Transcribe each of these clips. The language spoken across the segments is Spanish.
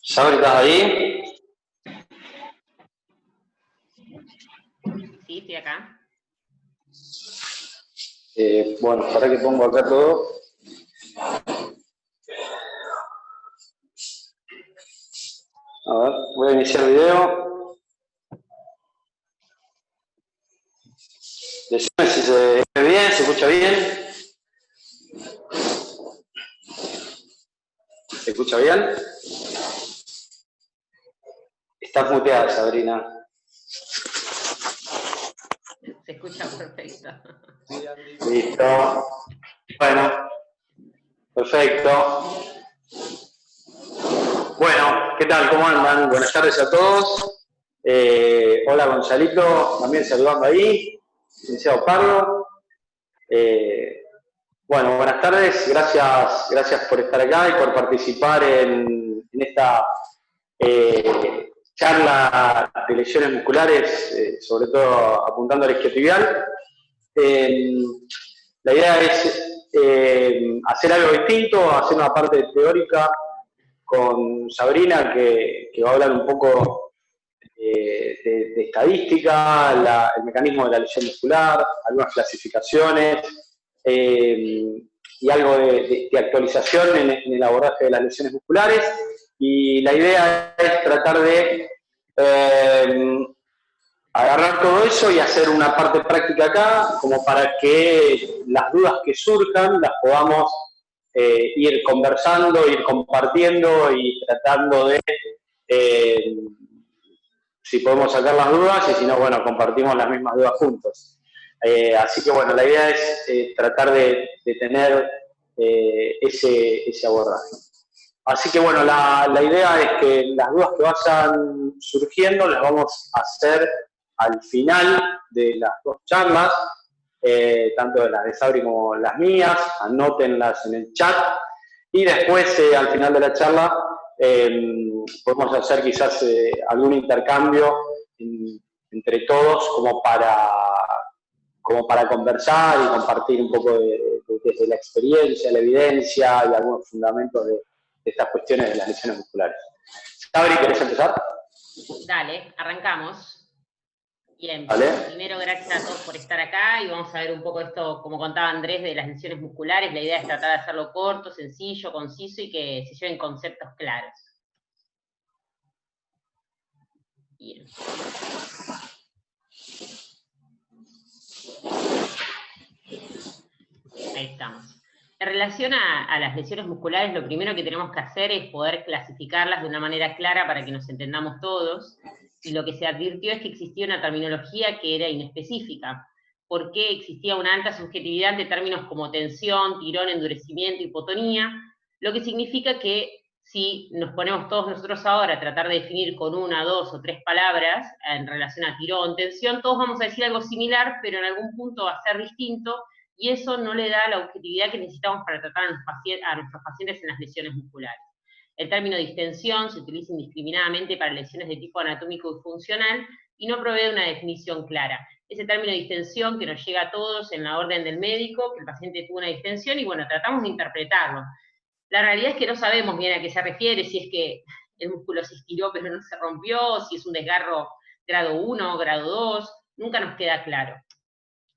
¿Sabri, estás ahí? Sí, estoy acá. Bueno, para que pongo acá todo. A ver, voy a iniciar el video. Decime si se ve bien, se escucha bien. ¿Se escucha bien? Estás muteada, Sabrina. Se escucha perfecto. Listo. Bueno, perfecto. Bueno, ¿qué tal? ¿Cómo andan? Buenas tardes a todos. Hola, Gonzalito, también saludando ahí. Licenciado Pardo. Bueno, buenas tardes. Gracias por estar acá y por participar en esta charla de lesiones musculares, sobre todo apuntando al isquiotibial. La idea es hacer algo distinto, hacer una parte teórica con Sabrina, que va a hablar un poco de estadística, el mecanismo de la lesión muscular, algunas clasificaciones y algo de actualización en el abordaje de las lesiones musculares. Y la idea es tratar de agarrar todo eso y hacer una parte práctica acá, como para que las dudas que surjan las podamos ir conversando, ir compartiendo y tratando de, si podemos sacar las dudas, y si no, bueno, compartimos las mismas dudas juntos. Así que, bueno, la idea es tratar de tener ese abordaje. Así que, bueno, la idea es que las dudas que vayan surgiendo las vamos a hacer al final de las dos charlas, tanto de las de Sabri como las mías, anótenlas en el chat, y después, al final de la charla, podemos hacer quizás algún intercambio entre todos como para conversar y compartir un poco desde la experiencia, la evidencia y algunos fundamentos de estas cuestiones de las lesiones musculares. Sabri, ¿querés empezar? Dale, arrancamos. Bien, ¿Vale? Primero gracias a todos por estar acá y vamos a ver un poco esto, como contaba Andrés, de las lesiones musculares. La idea es tratar de hacerlo corto, sencillo, conciso y que se lleven conceptos claros. Bien. Ahí estamos. En relación a las lesiones musculares, lo primero que tenemos que hacer es poder clasificarlas de una manera clara para que nos entendamos todos, y lo que se advirtió es que existía una terminología que era inespecífica, porque existía una alta subjetividad de términos como tensión, tirón, endurecimiento, hipotonía, lo que significa que si nos ponemos todos nosotros ahora a tratar de definir con una, dos o tres palabras en relación a tirón, tensión, todos vamos a decir algo similar, pero en algún punto va a ser distinto, y eso no le da la objetividad que necesitamos para tratar a nuestros pacientes en las lesiones musculares. El término distensión se utiliza indiscriminadamente para lesiones de tipo anatómico y funcional y no provee una definición clara. Ese término distensión que nos llega a todos en la orden del médico, que el paciente tuvo una distensión y bueno, tratamos de interpretarlo. La realidad es que no sabemos bien a qué se refiere, si es que el músculo se estiró pero no se rompió, si es un desgarro grado 1, grado 2, nunca nos queda claro.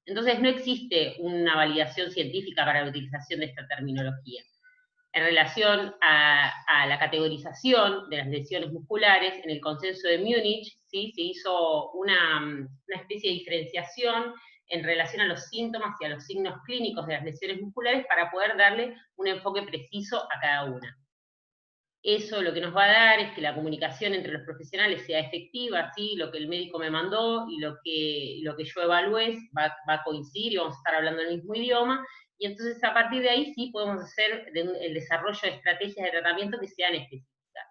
Entonces no existe una validación científica para la utilización de esta terminología. En relación a la categorización de las lesiones musculares, en el consenso de Múnich, ¿sí? Se hizo una especie de diferenciación en relación a los síntomas y a los signos clínicos de las lesiones musculares para poder darle un enfoque preciso a cada una. Eso lo que nos va a dar es que la comunicación entre los profesionales sea efectiva, ¿sí? Lo que el médico me mandó y lo que yo evalué va a coincidir y vamos a estar hablando el mismo idioma, y entonces a partir de ahí sí podemos hacer el desarrollo de estrategias de tratamiento que sean específicas.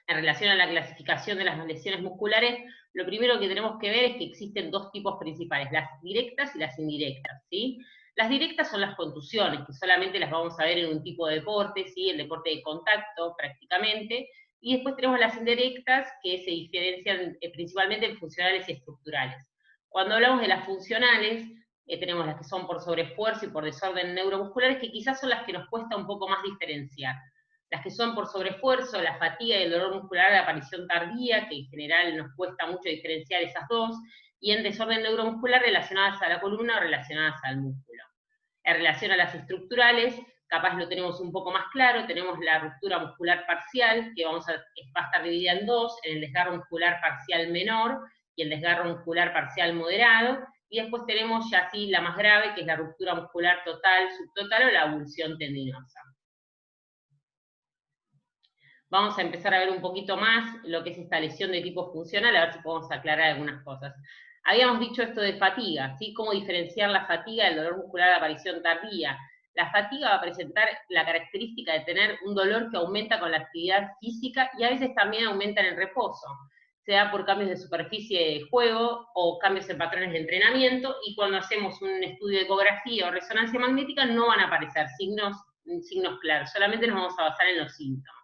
En relación a la clasificación de las lesiones musculares, lo primero que tenemos que ver es que existen dos tipos principales, las directas y las indirectas, ¿sí? Las directas son las contusiones, que solamente las vamos a ver en un tipo de deporte, ¿sí? El deporte de contacto prácticamente, y después tenemos las indirectas que se diferencian principalmente en funcionales y estructurales. Cuando hablamos de las funcionales, tenemos las que son por sobreesfuerzo y por desorden neuromusculares, que quizás son las que nos cuesta un poco más diferenciar. Las que son por sobreesfuerzo, la fatiga y el dolor muscular de aparición tardía, que en general nos cuesta mucho diferenciar esas dos, y en desorden neuromuscular relacionadas a la columna o relacionadas al músculo. En relación a las estructurales, capaz lo tenemos un poco más claro, tenemos la ruptura muscular parcial, que va a estar dividida en dos, en el desgarro muscular parcial menor y el desgarro muscular parcial moderado, y después tenemos ya sí la más grave, que es la ruptura muscular total, subtotal o la avulsión tendinosa. Vamos a empezar a ver un poquito más lo que es esta lesión de tipo funcional, a ver si podemos aclarar algunas cosas. Habíamos dicho esto de fatiga, ¿sí? Cómo diferenciar la fatiga del dolor muscular de aparición tardía. La fatiga va a presentar la característica de tener un dolor que aumenta con la actividad física y a veces también aumenta en el reposo, sea por cambios de superficie de juego o cambios en patrones de entrenamiento, y cuando hacemos un estudio de ecografía o resonancia magnética no van a aparecer signos claros, solamente nos vamos a basar en los síntomas.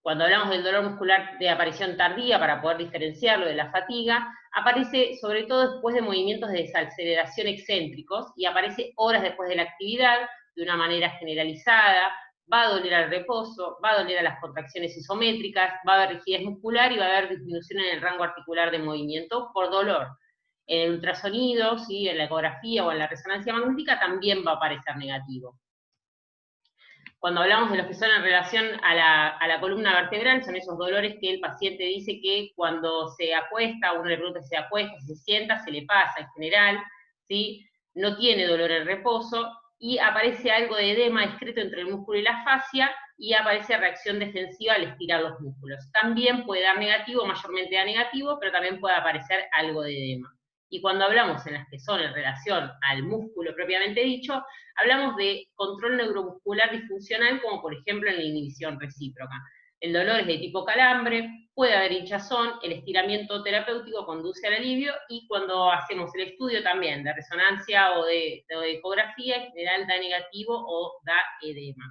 Cuando hablamos del dolor muscular de aparición tardía, para poder diferenciarlo de la fatiga, aparece sobre todo después de movimientos de desaceleración excéntricos, y aparece horas después de la actividad, de una manera generalizada, va a doler al reposo, va a doler a las contracciones isométricas, va a haber rigidez muscular y va a haber disminución en el rango articular de movimiento por dolor. En el ultrasonido, ¿sí?, en la ecografía o en la resonancia magnética también va a aparecer negativo. Cuando hablamos de los que son en relación a la columna vertebral, son esos dolores que el paciente dice que cuando se acuesta, uno le pregunta si se acuesta, si se sienta, se le pasa en general, ¿sí? No tiene dolor en reposo, y aparece algo de edema discreto entre el músculo y la fascia, y aparece reacción defensiva al estirar los músculos. También puede dar negativo, mayormente da negativo, pero también puede aparecer algo de edema. Y cuando hablamos en las que son en relación al músculo propiamente dicho, hablamos de control neuromuscular disfuncional, como por ejemplo en la inhibición recíproca. El dolor es de tipo calambre, puede haber hinchazón, el estiramiento terapéutico conduce al alivio, y cuando hacemos el estudio también de resonancia o de ecografía, en general da negativo o da edema.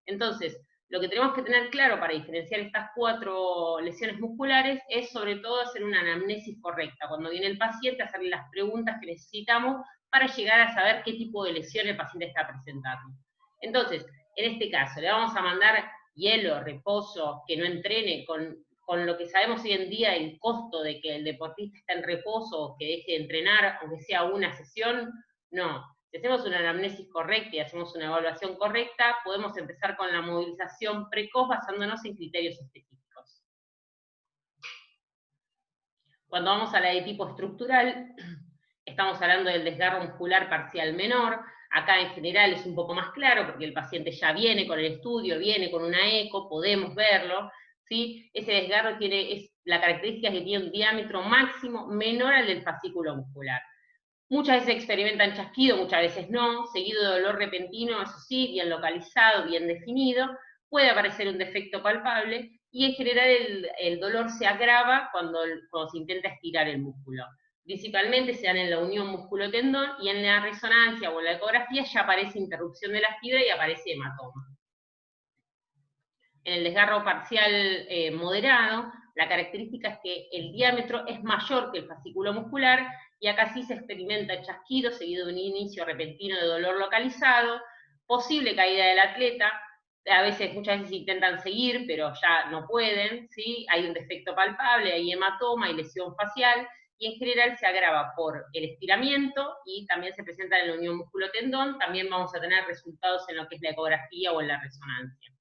Entonces, lo que tenemos que tener claro para diferenciar estas 4 lesiones musculares es sobre todo hacer una anamnesis correcta. Cuando viene el paciente, hacerle las preguntas que necesitamos para llegar a saber qué tipo de lesión el paciente está presentando. Entonces, en este caso, le vamos a mandar hielo, reposo, que no entrene, con lo que sabemos hoy en día, el costo de que el deportista está en reposo o que deje de entrenar, aunque sea una sesión. No. Si hacemos una anamnesis correcta y hacemos una evaluación correcta, podemos empezar con la movilización precoz basándonos en criterios específicos. Cuando vamos a la de tipo estructural, estamos hablando del desgarro muscular parcial menor. Acá en general es un poco más claro porque el paciente ya viene con el estudio, viene con una eco, podemos verlo, ¿sí? Ese desgarro la característica es que tiene un diámetro máximo menor al del fascículo muscular. Muchas veces experimentan chasquido, muchas veces no, seguido de dolor repentino, eso sí, bien localizado, bien definido, puede aparecer un defecto palpable, y en general el dolor se agrava cuando se intenta estirar el músculo. Principalmente se dan en la unión músculo-tendón, y en la resonancia o en la ecografía ya aparece interrupción de la fibra y aparece hematoma. En el desgarro parcial moderado, la característica es que el diámetro es mayor que el fascículo muscular, y acá sí se experimenta chasquido seguido de un inicio repentino de dolor localizado, posible caída del atleta, muchas veces intentan seguir, pero ya no pueden, ¿sí? Hay un defecto palpable, hay hematoma, hay lesión facial, y en general se agrava por el estiramiento, y también se presenta en la unión músculo-tendón. También vamos a tener resultados en lo que es la ecografía o en la resonancia.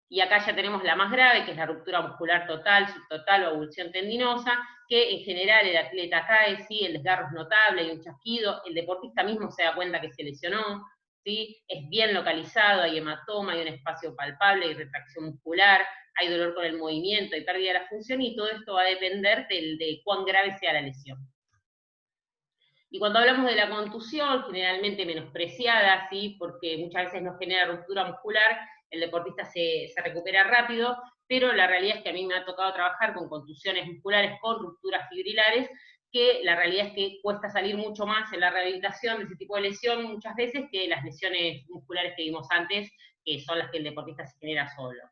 Y acá ya tenemos la más grave, que es la ruptura muscular total, subtotal o avulsión tendinosa, que en general el atleta cae, ¿sí? El desgarro es notable, hay un chasquido, el deportista mismo se da cuenta que se lesionó, ¿sí? Es bien localizado, hay hematoma, hay un espacio palpable, hay retracción muscular, hay dolor con el movimiento, hay pérdida de la función, y todo esto va a depender de cuán grave sea la lesión. Y cuando hablamos de la contusión, generalmente menospreciada, ¿sí? Porque muchas veces nos genera ruptura muscular, el deportista se recupera rápido, pero la realidad es que a mí me ha tocado trabajar con contusiones musculares con rupturas fibrilares, que la realidad es que cuesta salir mucho más en la rehabilitación de ese tipo de lesión muchas veces que las lesiones musculares que vimos antes, que son las que el deportista se genera solo.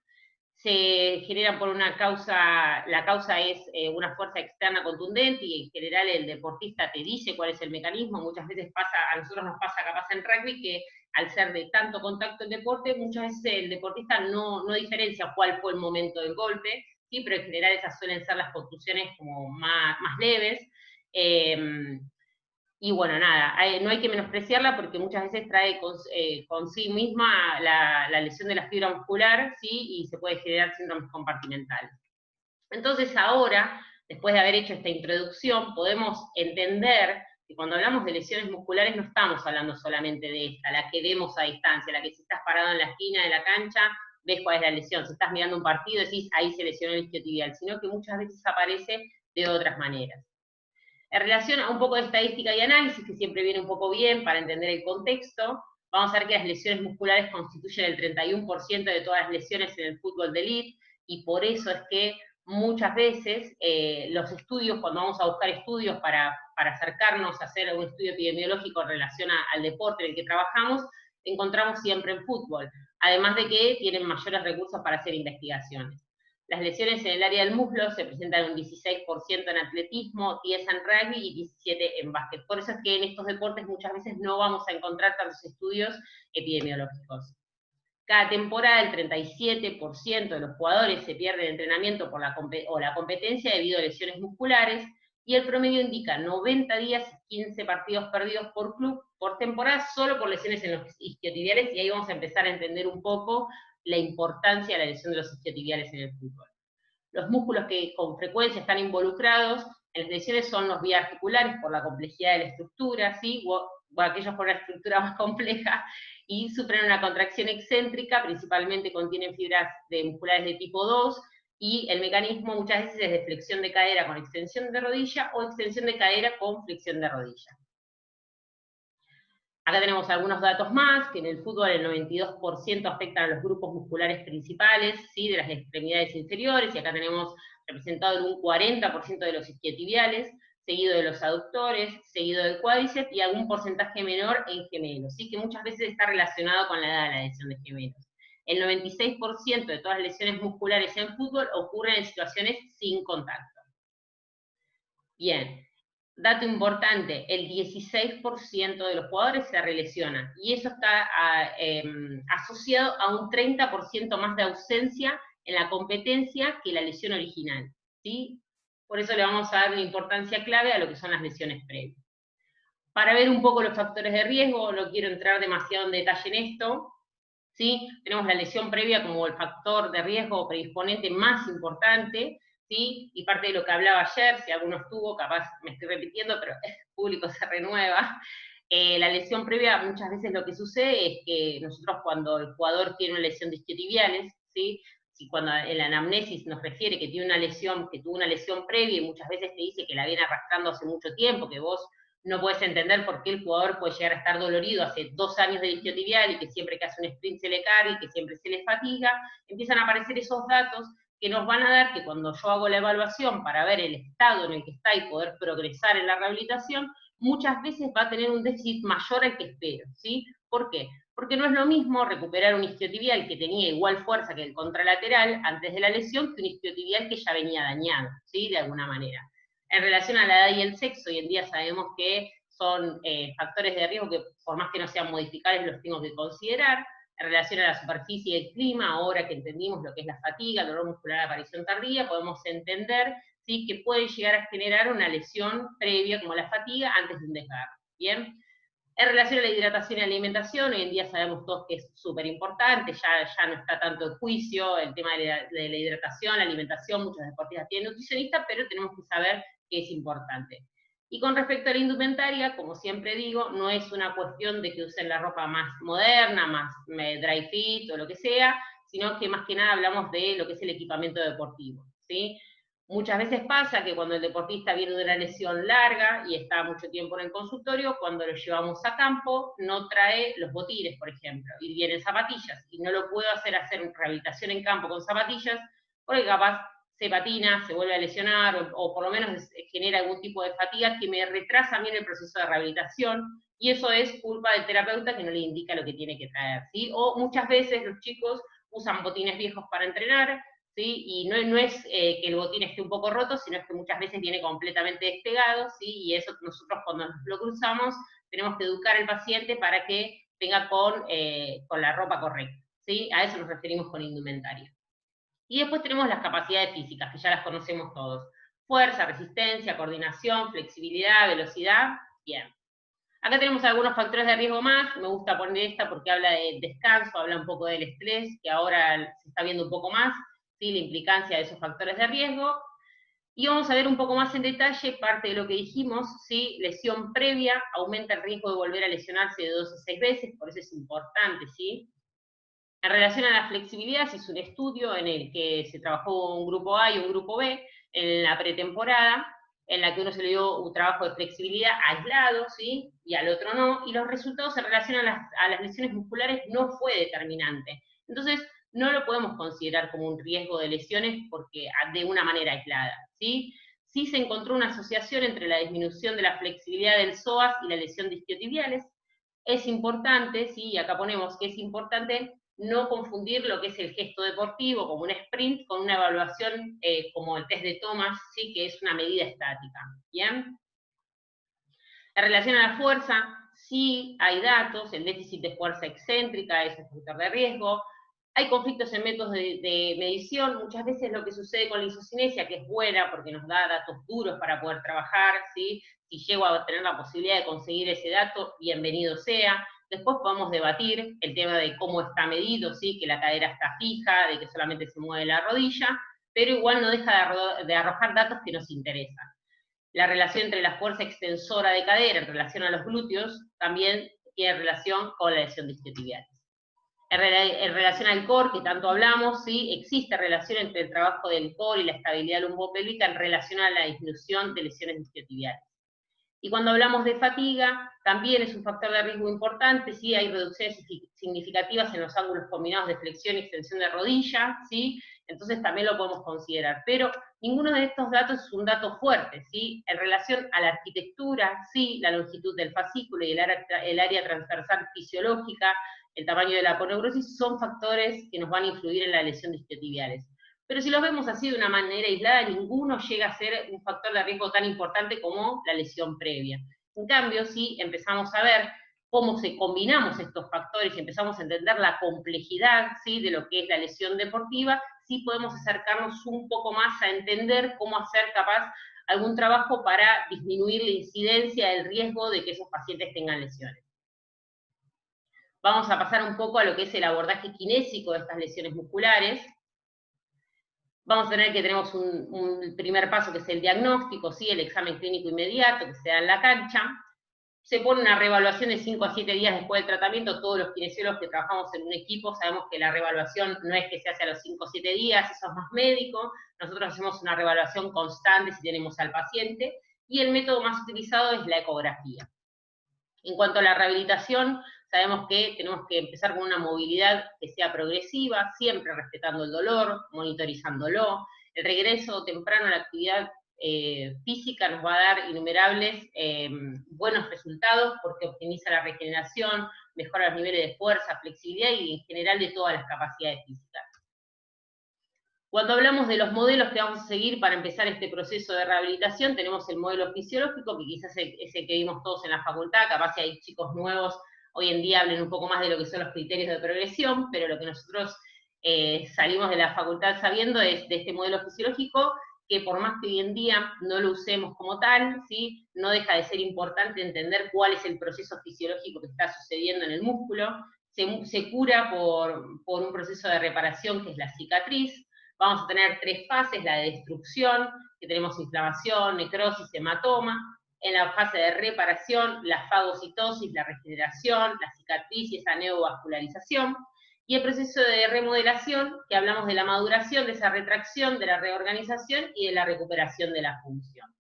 Se generan por una causa, la causa es una fuerza externa contundente, y en general el deportista te dice cuál es el mecanismo. Muchas veces a nosotros nos pasa capaz en rugby que al ser de tanto contacto en deporte, muchas veces el deportista no diferencia cuál fue el momento del golpe, ¿sí? Pero en general esas suelen ser las contusiones como más leves. Y bueno, nada, no hay que menospreciarla porque muchas veces trae con sí misma la lesión de la fibra muscular, ¿sí? Y se puede generar síndromes compartimentales. Entonces ahora, después de haber hecho esta introducción, podemos entender que cuando hablamos de lesiones musculares no estamos hablando solamente de esta, la que vemos a distancia, la que si estás parado en la esquina de la cancha, ves cuál es la lesión. Si estás mirando un partido, decís, ahí se lesionó el isquiotibial, sino que muchas veces aparece de otras maneras. En relación a un poco de estadística y análisis, que siempre viene un poco bien para entender el contexto, vamos a ver que las lesiones musculares constituyen el 31% de todas las lesiones en el fútbol de élite, y por eso es que muchas veces los estudios, cuando vamos a buscar estudios para acercarnos a hacer un estudio epidemiológico en relación al deporte en el que trabajamos, encontramos siempre en fútbol, además de que tienen mayores recursos para hacer investigaciones. Las lesiones en el área del muslo se presentan un 16% en atletismo, 10% en rugby y 17% en básquet. Por eso es que en estos deportes muchas veces no vamos a encontrar tantos estudios epidemiológicos. Cada temporada el 37% de los jugadores se pierde el entrenamiento por la competencia debido a lesiones musculares, y el promedio indica 90 días y 15 partidos perdidos por club por temporada solo por lesiones en los isquiotibiales, y ahí vamos a empezar a entender un poco la importancia de la lesión de los isquiotibiales en el fútbol. Los músculos que con frecuencia están involucrados en las lesiones son los biarticulares por la complejidad de la estructura, ¿sí? o aquellos por la estructura más compleja, y sufren una contracción excéntrica, principalmente contienen fibras musculares de tipo 2, y el mecanismo muchas veces es de flexión de cadera con extensión de rodilla, o extensión de cadera con flexión de rodilla. Acá tenemos algunos datos más, que en el fútbol el 92% afectan a los grupos musculares principales, ¿sí? De las extremidades inferiores, y acá tenemos representado en un 40% de los isquiotibiales, seguido de los aductores, seguido del cuádriceps, y algún porcentaje menor en gemelos, ¿sí? Que muchas veces está relacionado con la edad de la lesión de gemelos. El 96% de todas las lesiones musculares en fútbol ocurren en situaciones sin contacto. Bien. Dato importante, el 16% de los jugadores se relesiona, y eso está asociado a un 30% más de ausencia en la competencia que la lesión original, ¿sí? Por eso le vamos a dar una importancia clave a lo que son las lesiones previas. Para ver un poco los factores de riesgo, no quiero entrar demasiado en detalle en esto, ¿sí? Tenemos la lesión previa como el factor de riesgo o predisponente más importante, ¿sí? Y parte de lo que hablaba ayer, si alguno estuvo, capaz me estoy repitiendo, pero el público se renueva. La lesión previa, muchas veces lo que sucede es que nosotros cuando el jugador tiene una lesión de isquiotibiales, ¿sí? Si cuando en la anamnesis nos refiere que tiene una lesión, que tuvo una lesión previa, y muchas veces te dice que la viene arrastrando hace mucho tiempo, que vos no puedes entender por qué el jugador puede llegar a estar dolorido hace 2 años de isquiotibial, y que siempre que hace un sprint se le carga y que siempre se le fatiga, empiezan a aparecer esos datos que nos van a dar que cuando yo hago la evaluación para ver el estado en el que está y poder progresar en la rehabilitación, muchas veces va a tener un déficit mayor al que espero, ¿sí? ¿Por qué? Porque no es lo mismo recuperar un isquiotibial que tenía igual fuerza que el contralateral antes de la lesión que un isquiotibial que ya venía dañado, ¿sí? De alguna manera. En relación a la edad y el sexo, hoy en día sabemos que son factores de riesgo que por más que no sean modificables los tengo que considerar. En relación a la superficie y el clima, ahora que entendimos lo que es la fatiga, el dolor muscular de aparición tardía, podemos entender, ¿sí? Que puede llegar a generar una lesión previa como la fatiga antes de un desgarro. ¿Bien? En relación a la hidratación y alimentación, hoy en día sabemos todos que es súper importante, ya no está tanto en juicio el tema de la hidratación, la alimentación, muchos deportistas tienen nutricionistas, pero tenemos que saber que es importante. Y con respecto a la indumentaria, como siempre digo, no es una cuestión de que usen la ropa más moderna, más dry fit o lo que sea, sino que más que nada hablamos de lo que es el equipamiento deportivo, ¿sí? Muchas veces pasa que cuando el deportista viene de una lesión larga y está mucho tiempo en el consultorio, cuando lo llevamos a campo, no trae los botines, por ejemplo, y vienen zapatillas, y no lo puedo hacer rehabilitación en campo con zapatillas, porque capaz se patina, se vuelve a lesionar, o por lo menos genera algún tipo de fatiga que me retrasa bien el proceso de rehabilitación, y eso es culpa del terapeuta que no le indica lo que tiene que traer, ¿sí? O muchas veces los chicos usan botines viejos para entrenar, ¿sí? Y no es que el botín esté un poco roto, sino es que muchas veces viene completamente despegado, ¿sí? Y eso nosotros cuando lo cruzamos tenemos que educar al paciente para que venga con la ropa correcta, ¿sí? A eso nos referimos con indumentaria. Y después tenemos las capacidades físicas, que ya las conocemos todos. Fuerza, resistencia, coordinación, flexibilidad, velocidad, bien. Acá tenemos algunos factores de riesgo más, me gusta poner esta porque habla de descanso, habla un poco del estrés, que ahora se está viendo un poco más, ¿sí? La implicancia de esos factores de riesgo. Y vamos a ver un poco más en detalle parte de lo que dijimos, ¿sí? Lesión previa aumenta el riesgo de volver a lesionarse de 2 a 6 veces, por eso es importante, ¿sí? En relación a la flexibilidad, se hizo un estudio en el que se trabajó un grupo A y un grupo B en la pretemporada, en la que uno se le dio un trabajo de flexibilidad aislado, ¿sí? Y al otro no, y los resultados en relación a las lesiones musculares no fue determinante. Entonces, no lo podemos considerar como un riesgo de lesiones porque de una manera aislada, ¿sí? Sí se encontró una asociación entre la disminución de la flexibilidad del psoas y la lesión de isquiotibiales. Es importante, ¿sí? Y acá ponemos que es importante no confundir lo que es el gesto deportivo como un sprint con una evaluación como el test de Thomas, ¿sí? Que es una medida estática. ¿Bien? En relación a la fuerza, sí hay datos, el déficit de fuerza excéntrica es un factor de riesgo, hay conflictos en métodos de medición, muchas veces lo que sucede con la isocinesia, que es buena porque nos da datos duros para poder trabajar, ¿sí? Si llego a tener la posibilidad de conseguir ese dato, bienvenido sea. Después podemos debatir el tema de cómo está medido, ¿sí? Que la cadera está fija, de que solamente se mueve la rodilla, pero igual no deja de arrojar datos que nos interesan. La relación entre la fuerza extensora de cadera en relación a los glúteos también tiene relación con la lesión de isquiotibiales. En relación al core, que tanto hablamos, ¿sí? Existe relación entre el trabajo del core y la estabilidad lumbopélvica en relación a la disminución de lesiones isquiotibiales. Y cuando hablamos de fatiga, también es un factor de riesgo importante, ¿sí? Hay reducciones significativas en los ángulos combinados de flexión y extensión de rodilla, ¿sí? Entonces también lo podemos considerar. Pero ninguno de estos datos es un dato fuerte, ¿sí? En relación a la arquitectura, sí, la longitud del fascículo y el área transversal fisiológica, el tamaño de la aponeurosis, son factores que nos van a influir en la lesión de isquiotibiales. Pero si los vemos así de una manera aislada, ninguno llega a ser un factor de riesgo tan importante como la lesión previa. En cambio, si empezamos a ver cómo se combinamos estos factores y empezamos a entender la complejidad, ¿sí? De lo que es la lesión deportiva, sí podemos acercarnos un poco más a entender cómo hacer capaz algún trabajo para disminuir la incidencia del riesgo de que esos pacientes tengan lesiones. Vamos a pasar un poco a lo que es el abordaje kinésico de estas lesiones musculares. Vamos a tener que tenemos un primer paso que es el diagnóstico, ¿sí? El examen clínico inmediato que se da en la cancha. Se pone una reevaluación de 5 a 7 días después del tratamiento. Todos los kinesiólogos que trabajamos en un equipo sabemos que la reevaluación no es que se hace a los 5 o 7 días, eso es más médico. Nosotros hacemos una reevaluación constante si tenemos al paciente, y el método más utilizado es la ecografía. En cuanto a la rehabilitación, sabemos que tenemos que empezar con una movilidad que sea progresiva, siempre respetando el dolor, monitorizándolo. El regreso temprano a la actividad física nos va a dar innumerables buenos resultados porque optimiza la regeneración, mejora los niveles de fuerza, flexibilidad y en general de todas las capacidades físicas. Cuando hablamos de los modelos que vamos a seguir para empezar este proceso de rehabilitación, tenemos el modelo fisiológico, que quizás es el que vimos todos en la facultad, capaz si hay chicos nuevos, hoy en día hablen un poco más de lo que son los criterios de progresión, pero lo que nosotros salimos de la facultad sabiendo es de este modelo fisiológico, que por más que hoy en día no lo usemos como tal, ¿sí? No deja de ser importante entender cuál es el proceso fisiológico que está sucediendo en el músculo. Se cura por un proceso de reparación que es la cicatriz. Vamos a tener 3 fases: la de destrucción, que tenemos inflamación, necrosis, hematoma. En la fase de reparación, la fagocitosis, la regeneración, la cicatriz y esa neovascularización. Y el proceso de remodelación, que hablamos de la maduración, de esa retracción, de la reorganización y de la recuperación de la función.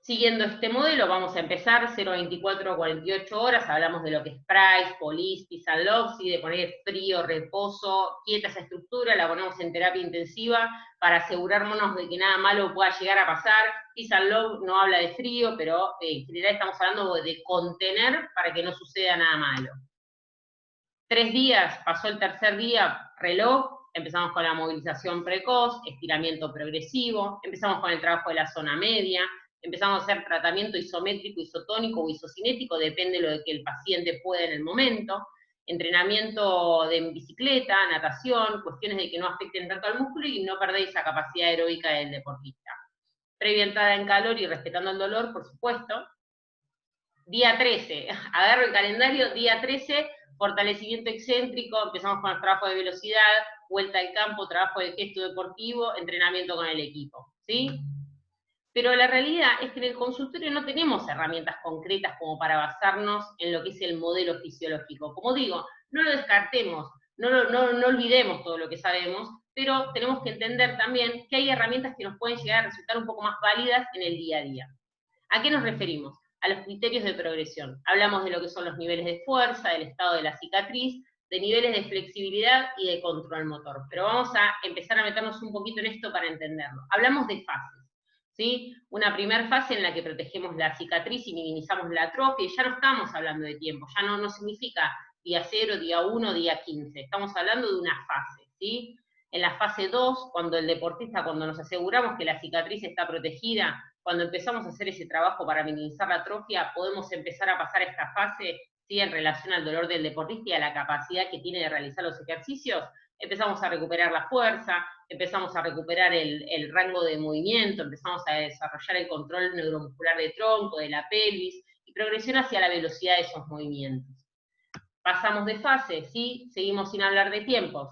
Siguiendo este modelo, vamos a empezar 0,24 a 48 horas, hablamos de lo que es Price, Polis, Peace and Love, ¿sí? De poner frío, reposo, quieta esa estructura, la ponemos en terapia intensiva para asegurarnos de que nada malo pueda llegar a pasar. Peace and Love no habla de frío, pero en general estamos hablando de contener para que no suceda nada malo. 3 días, pasó el tercer día, reloj, empezamos con la movilización precoz, estiramiento progresivo, empezamos con el trabajo de la zona media, empezamos a hacer tratamiento isométrico, isotónico o isocinético, depende de lo que el paciente pueda en el momento, entrenamiento de bicicleta, natación, cuestiones de que no afecten tanto al músculo y no perder esa capacidad aeróbica del deportista. Previa entrada en calor y respetando el dolor, por supuesto. Día 13, agarro el calendario, día 13, fortalecimiento excéntrico, empezamos con el trabajo de velocidad, vuelta al campo, trabajo de gesto deportivo, entrenamiento con el equipo, ¿sí? Pero la realidad es que en el consultorio no tenemos herramientas concretas como para basarnos en lo que es el modelo fisiológico. Como digo, no lo descartemos, no olvidemos todo lo que sabemos, pero tenemos que entender también que hay herramientas que nos pueden llegar a resultar un poco más válidas en el día a día. ¿A qué nos referimos? A los criterios de progresión. Hablamos de lo que son los niveles de fuerza, del estado de la cicatriz, de niveles de flexibilidad y de control motor. Pero vamos a empezar a meternos un poquito en esto para entenderlo. Hablamos de fases, ¿sí? Una primera fase en la que protegemos la cicatriz y minimizamos la atrofia, y ya no estamos hablando de tiempo, ya no significa día 0, día 1, día 15. Estamos hablando de una fase, ¿sí? En la fase 2, cuando el deportista, cuando nos aseguramos que la cicatriz está protegida, cuando empezamos a hacer ese trabajo para minimizar la atrofia, podemos empezar a pasar esta fase, ¿sí? En relación al dolor del deportista y a la capacidad que tiene de realizar los ejercicios. Empezamos a recuperar la fuerza, empezamos a recuperar el rango de movimiento, empezamos a desarrollar el control neuromuscular de tronco, de la pelvis, y progresión hacia la velocidad de esos movimientos. Pasamos de fase, ¿sí? Seguimos sin hablar de tiempos.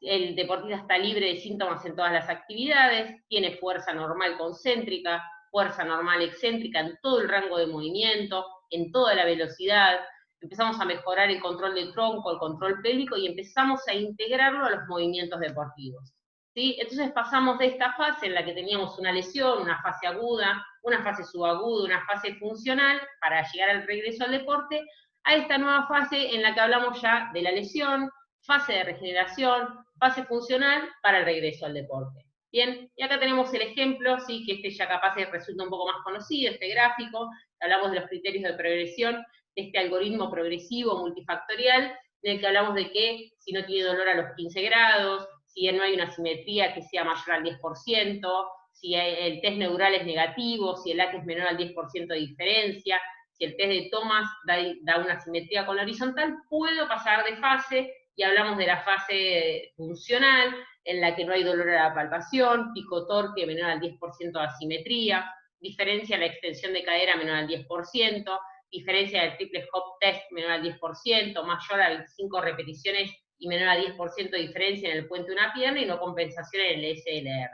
El deportista está libre de síntomas en todas las actividades, tiene fuerza normal concéntrica, fuerza normal excéntrica en todo el rango de movimiento, en toda la velocidad. Empezamos a mejorar el control del tronco, el control pélvico, y empezamos a integrarlo a los movimientos deportivos, ¿sí? Entonces pasamos de esta fase en la que teníamos una lesión, una fase aguda, una fase subaguda, una fase funcional, para llegar al regreso al deporte, a esta nueva fase en la que hablamos ya de la lesión, fase de regeneración, fase funcional para el regreso al deporte. Bien, y acá tenemos el ejemplo, ¿sí? Que este ya capaz resulta un poco más conocido, este gráfico, hablamos de los criterios de progresión, de este algoritmo progresivo multifactorial, en el que hablamos de que si no tiene dolor a los 15 grados, si no hay una simetría que sea mayor al 10%, si el test neural es negativo, si el AQ es menor al 10% de diferencia, si el test de Thomas da una simetría con la horizontal, puedo pasar de fase, y hablamos de la fase funcional, en la que no hay dolor a la palpación, pico torque menor al 10% de asimetría, diferencia en la extensión de cadera menor al 10%, diferencia del triple hop test menor al 10%, mayor a 25 repeticiones y menor a 10% de diferencia en el puente de una pierna, y no compensación en el SLR.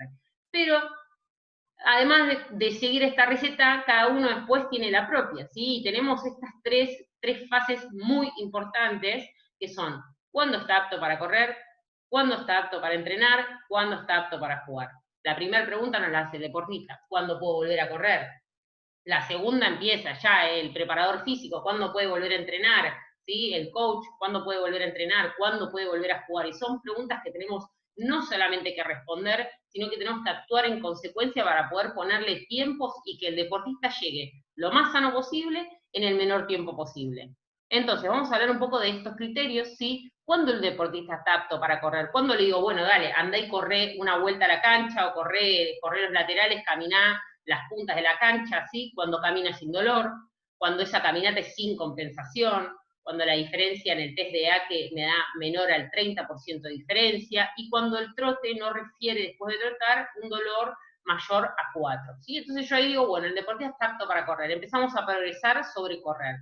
Pero además de seguir esta receta, cada uno después tiene la propia, ¿sí? Y tenemos estas tres fases muy importantes, que son cuándo está apto para correr, cuándo está apto para entrenar, cuándo está apto para jugar. La primera pregunta nos la hace el deportista: ¿cuándo puedo volver a correr? La segunda empieza ya el preparador físico: ¿cuándo puede volver a entrenar? ¿Sí? El coach: ¿cuándo puede volver a entrenar? ¿Cuándo puede volver a jugar? Y son preguntas que tenemos no solamente que responder, sino que tenemos que actuar en consecuencia para poder ponerle tiempos y que el deportista llegue lo más sano posible en el menor tiempo posible. Entonces, vamos a hablar un poco de estos criterios, ¿sí? ¿Cuándo el deportista está apto para correr? ¿Cuándo le digo, bueno, dale, andá y corre una vuelta a la cancha, o corre los laterales, caminá las puntas de la cancha, ¿sí? Cuando camina sin dolor, cuando esa caminata es sin compensación, cuando la diferencia en el test de AQ me da menor al 30% de diferencia, y cuando el trote no refiere, después de trotar, un dolor mayor a 4, ¿sí? Entonces yo ahí digo, bueno, el deportista está apto para correr, empezamos a progresar sobre correr.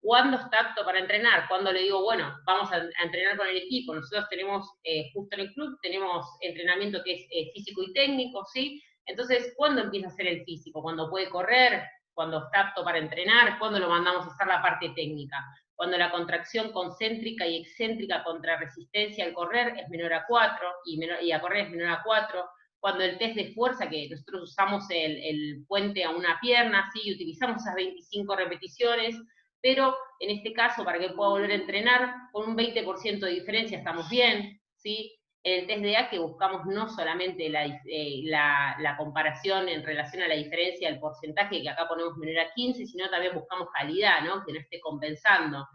¿Cuándo está apto para entrenar? Cuando le digo, bueno, vamos a entrenar con el equipo. Nosotros tenemos, justo en el club, tenemos entrenamiento que es físico y técnico, ¿sí? Entonces, ¿cuándo empieza a hacer el físico? ¿Cuándo puede correr? ¿Cuándo está apto para entrenar? ¿Cuándo lo mandamos a hacer la parte técnica? Cuando la contracción concéntrica y excéntrica contra resistencia al correr es menor a 4, y a correr es menor a 4. Cuando el test de fuerza, que nosotros usamos el puente a una pierna, ¿sí? Y utilizamos esas 25 repeticiones, pero en este caso, para que pueda volver a entrenar, con un 20% de diferencia estamos bien, ¿sí? En el test de AQ buscamos no solamente la comparación en relación a la diferencia del porcentaje, que acá ponemos menor a 15, sino también buscamos calidad, ¿no? Que no esté compensando.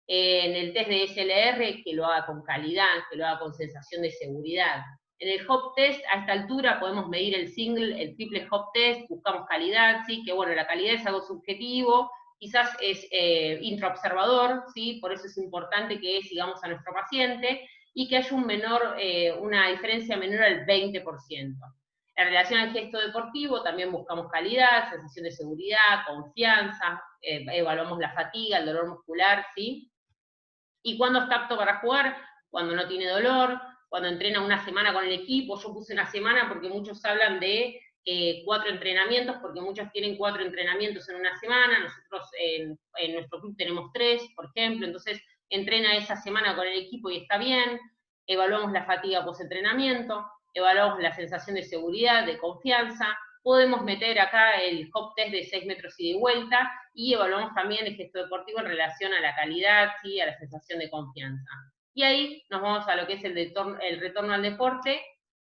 En el test de SLR, que lo haga con calidad, que lo haga con sensación de seguridad. En el hop test, a esta altura, podemos medir el single, el triple hop test, buscamos calidad, ¿sí? Que bueno, la calidad es algo subjetivo, quizás es intraobservador, ¿sí? Por eso es importante que sigamos a nuestro paciente, y que haya una diferencia menor al 20%. En relación al gesto deportivo, también buscamos calidad, sensación de seguridad, confianza, evaluamos la fatiga, el dolor muscular, ¿sí? ¿Y cuándo está apto para jugar? Cuando no tiene dolor, cuando entrena una semana con el equipo. Yo puse una semana porque muchos hablan de 4 entrenamientos, porque muchos tienen 4 entrenamientos en una semana. Nosotros en nuestro club tenemos 3, por ejemplo. Entonces entrena esa semana con el equipo y está bien. Evaluamos la fatiga post-entrenamiento, evaluamos la sensación de seguridad, de confianza. Podemos meter acá el hop test de 6 metros ida y vuelta, y evaluamos también el gesto deportivo en relación a la calidad, ¿sí? A la sensación de confianza. Y ahí nos vamos a lo que es el retorno al deporte.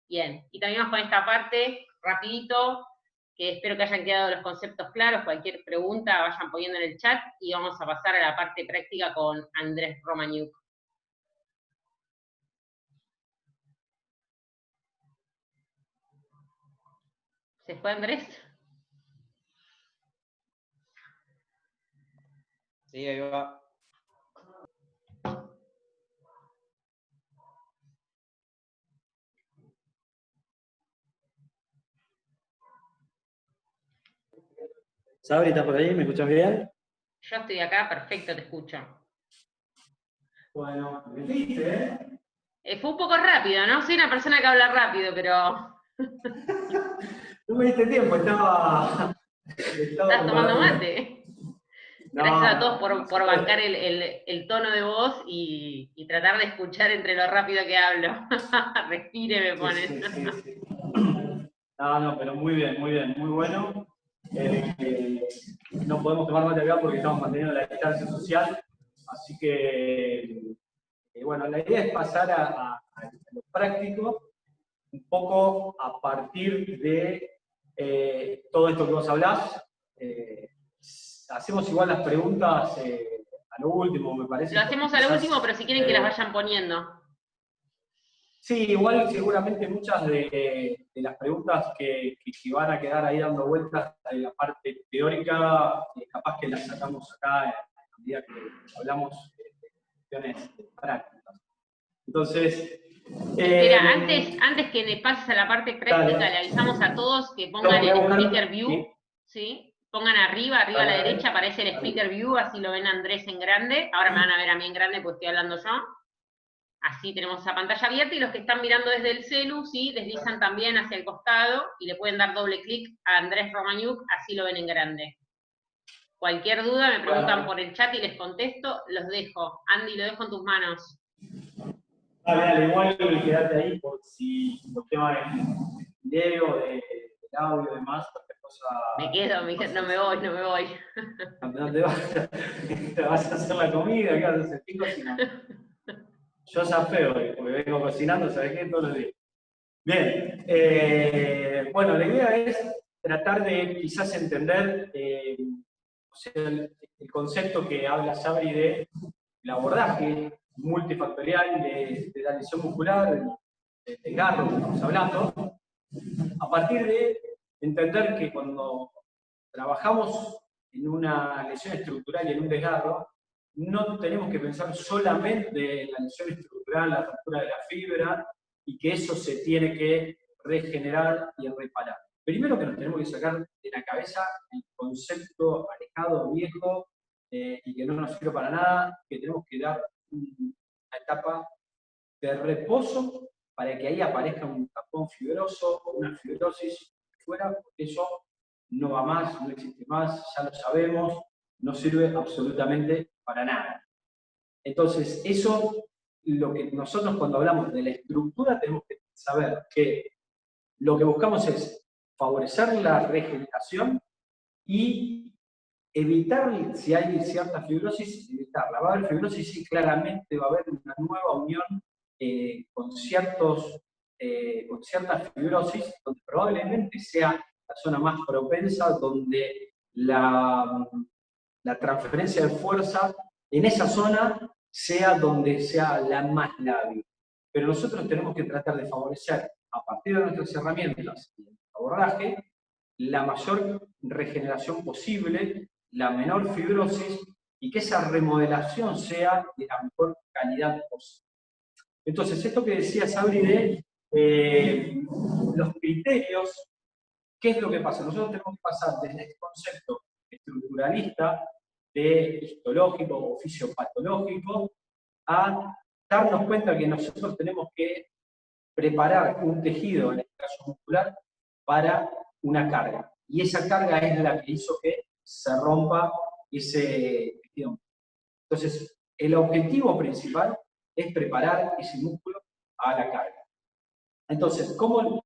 Bien, y también vamos con esta parte, rapidito, Espero que hayan quedado los conceptos claros. Cualquier pregunta vayan poniendo en el chat y vamos a pasar a la parte práctica con Andrés Romaniuk. ¿Se fue Andrés? Sí, ahí va. Sabri, ¿estás por ahí? ¿Me escuchas bien? Yo estoy acá, perfecto, te escucho. Bueno, me metiste, Fue un poco rápido, ¿no? Soy una persona que habla rápido, pero... No me diste tiempo, estaba ¿Estás tomando mate? No, Gracias a todos por bancar el tono de voz y tratar de escuchar entre lo rápido que hablo. Respire, me ponen. Sí. No, pero muy bien, muy bueno. No podemos tomar mate acá porque estamos manteniendo la distancia social, así que, bueno, la idea es pasar a lo práctico, un poco a partir de todo esto que vos hablás. Hacemos igual las preguntas a lo último, me parece. Lo hacemos a lo último, pero si quieren que las vayan poniendo. Sí, igual seguramente muchas de las preguntas que van a quedar ahí dando vueltas en la parte teórica, capaz que las sacamos acá a medida que hablamos de cuestiones prácticas. Entonces... Espera, antes que le pases a la parte práctica, dale. le avisamos a todos que pongan el speaker view, ¿sí? Pongan arriba a la derecha aparece el speaker view, así lo ven a Andrés en grande. Ahora me van a ver a mí en grande porque estoy hablando yo. Así tenemos esa pantalla abierta y los que están mirando desde el celu, ¿sí? Deslizan también hacia el costado y le pueden dar doble clic a Andrés Romaniuk, así lo ven en grande. Cualquier duda me preguntan por el chat y les contesto, los dejo. Andy, lo dejo en tus manos. Dale, igual quedate ahí por si los temas de video, del audio y demás, cualquier cosa. Me quedo, no me voy. No te vas a hacer la comida, ¿qué vas a hacer? ¿Qué cocinas? Yo zafeo, porque vengo cocinando, ¿sabes qué? Todos los días. Bien, bueno, la idea es tratar de quizás entender o sea, el concepto que habla Sabri de el abordaje multifactorial de la lesión muscular, del desgarro que estamos hablando, a partir de entender que cuando trabajamos en una lesión estructural y en un desgarro, no tenemos que pensar solamente en la lesión estructural, la ruptura de la fibra, y que eso se tiene que regenerar y reparar. Primero que nos tenemos que sacar de la cabeza el concepto alejado, viejo, y que no nos sirve para nada, que tenemos que dar una etapa de reposo para que ahí aparezca un tapón fibroso o una fibrosis fuera, porque eso no va más, no existe más, ya lo sabemos, no sirve absolutamente para nada. Entonces, eso, lo que nosotros cuando hablamos de la estructura tenemos que saber que lo que buscamos es favorecer la regeneración y evitar, si hay cierta fibrosis, evitarla. Va a haber fibrosis, sí, claramente va a haber una nueva unión con ciertas fibrosis, donde probablemente sea la zona más propensa, donde la transferencia de fuerza en esa zona sea donde sea la más lábil. Pero nosotros tenemos que tratar de favorecer, a partir de nuestras herramientas y el abordaje, la mayor regeneración posible, la menor fibrosis, y que esa remodelación sea de la mejor calidad posible. Entonces, esto que decía Sabri de los criterios, ¿qué es lo que pasa? Nosotros tenemos que pasar desde este concepto estructuralista, de histológico o fisiopatológico, a darnos cuenta que nosotros tenemos que preparar un tejido, en este caso muscular, para una carga. Y esa carga es la que hizo que se rompa ese tejido. Entonces, el objetivo principal es preparar ese músculo a la carga. Entonces, ¿cómo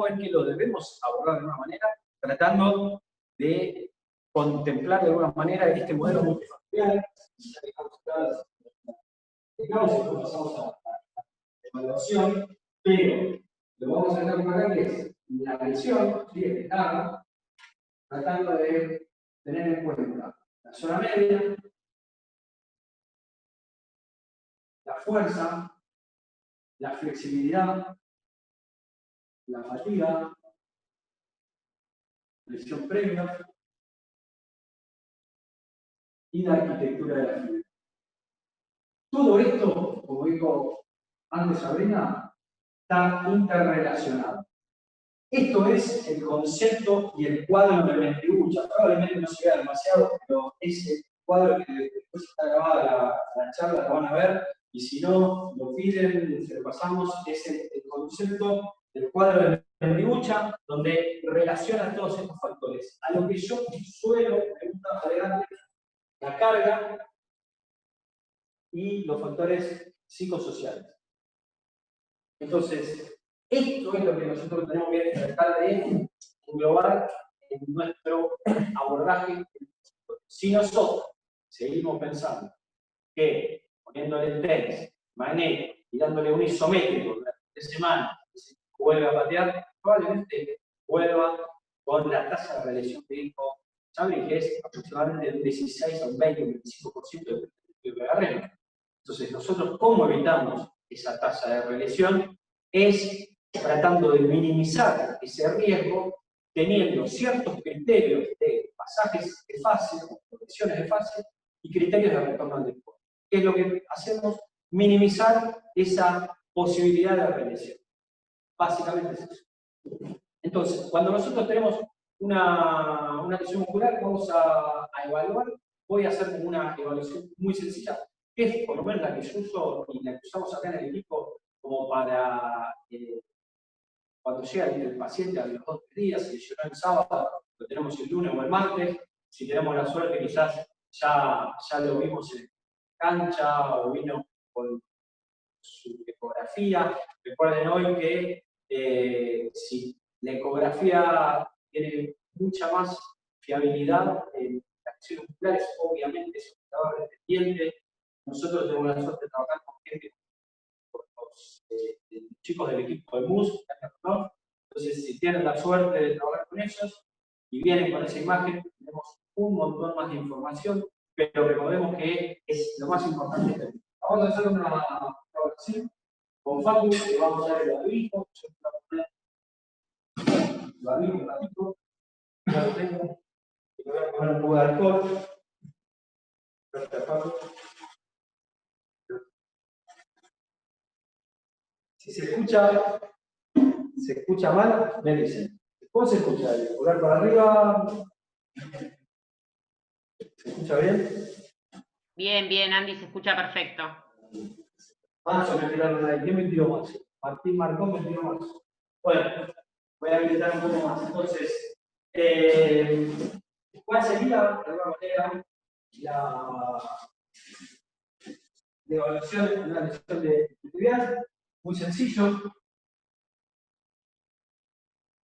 es que lo debemos abordar de una manera? Tratando de contemplar de alguna manera este modelo multifactorial. Pasamos a la evaluación, pero lo vamos a dejar para que es la lesión, ¿sí? tratando de tener en cuenta la zona media, la fuerza, la flexibilidad, la fatiga, lesión previa y la arquitectura de la fibra. Todo esto, como dijo antes Sabrina, está interrelacionado. Esto es el concepto y el cuadro de Ventibucha. Probablemente no se vea demasiado, pero es el cuadro que después está grabada la charla, la van a ver, y si no, lo piden, se lo pasamos, es el concepto del cuadro de Ventibucha, donde relaciona todos estos factores. A lo que yo suelo, me gusta agregar la carga y los factores psicosociales. Entonces, esto es lo que nosotros tenemos que tratar de englobar en nuestro abordaje. Si nosotros seguimos pensando que poniéndole el TENS, magneto y dándole un isométrico durante 3 semanas, vuelve a patear, probablemente vuelva con la tasa de reelección que dijo Sabri, que es aproximadamente del 16 al 20 o 25% de agarremos. Entonces, nosotros, ¿cómo evitamos esa tasa de reelección? Es tratando de minimizar ese riesgo, teniendo ciertos criterios de pasajes de fase, progresiones de fase, y criterios de retorno al deporte. ¿Qué es lo que hacemos? Minimizar esa posibilidad de reelección. Básicamente es eso. Entonces, cuando nosotros tenemos una lesión muscular, vamos a evaluar, voy a hacer una evaluación muy sencilla, que es por lo menos la que yo uso y la que usamos acá en el equipo como para cuando llega el paciente a los 2 días, si lesionó el sábado, lo tenemos el lunes o el martes, si tenemos la suerte quizás ya lo vimos en cancha o vino con su ecografía. Recuerden hoy que si la ecografía tiene mucha más fiabilidad en las lesiones musculares, obviamente es un indicador dependiente. Nosotros tenemos la suerte de trabajar con gente, con los chicos del equipo de MUS, ¿no? Entonces, si tienen la suerte de trabajar con ellos y vienen con esa imagen, tenemos un montón más de información, pero recordemos que es lo más importante. Vamos a hacer una evaluación con Facu, que vamos a ver el barbijo. Yo voy a poner el barbijo un ratito. Ya lo tengo. Y le voy a poner un poco de alcohol. Gracias, Facu. Si se escucha mal, me dicen. ¿Cómo se escucha? ¿El pulgar para arriba? ¿Se escucha bien? Bien, bien, Andy, se escucha perfecto. Manso me tiraron ahí. ¿Quién me tiró más? Martín Marcón me tiró más. Bueno, voy a habilitar un poco más. Entonces, ¿cuál sería, de alguna manera, la evaluación de una lesión de tibial? Muy sencillo.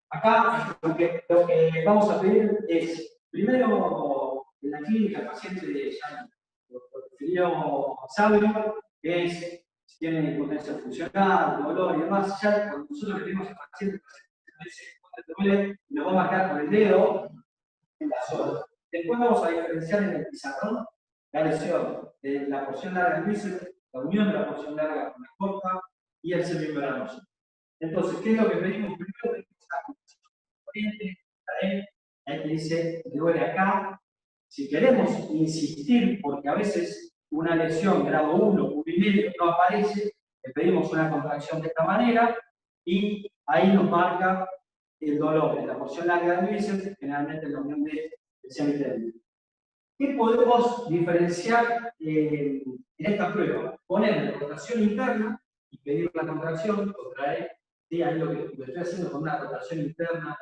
Acá lo que vamos a pedir es, primero, en la clínica, el paciente ya lo refirió Sabri, que es si tiene impotencia funcional, dolor y demás. Ya cuando nosotros le pedimos al paciente cuando te duele, lo va a marcar con el dedo en la zona. Después vamos a diferenciar en el pizarrón la lesión de la porción larga del bíceps, la unión de la porción larga con la corta y el semimembranoso. Entonces, ¿qué es lo que pedimos? Primero, ahí te dice, te duele acá. Si queremos insistir, porque a veces una lesión grado 1, 1,5 no aparece, le pedimos una contracción de esta manera y ahí nos marca el dolor en la porción larga del bíceps, generalmente en la unión del semitendino. ¿Qué podemos diferenciar en esta prueba? Poner rotación interna y pedir la contracción, contraer, ¿sí? Ahí lo que estoy haciendo con una rotación interna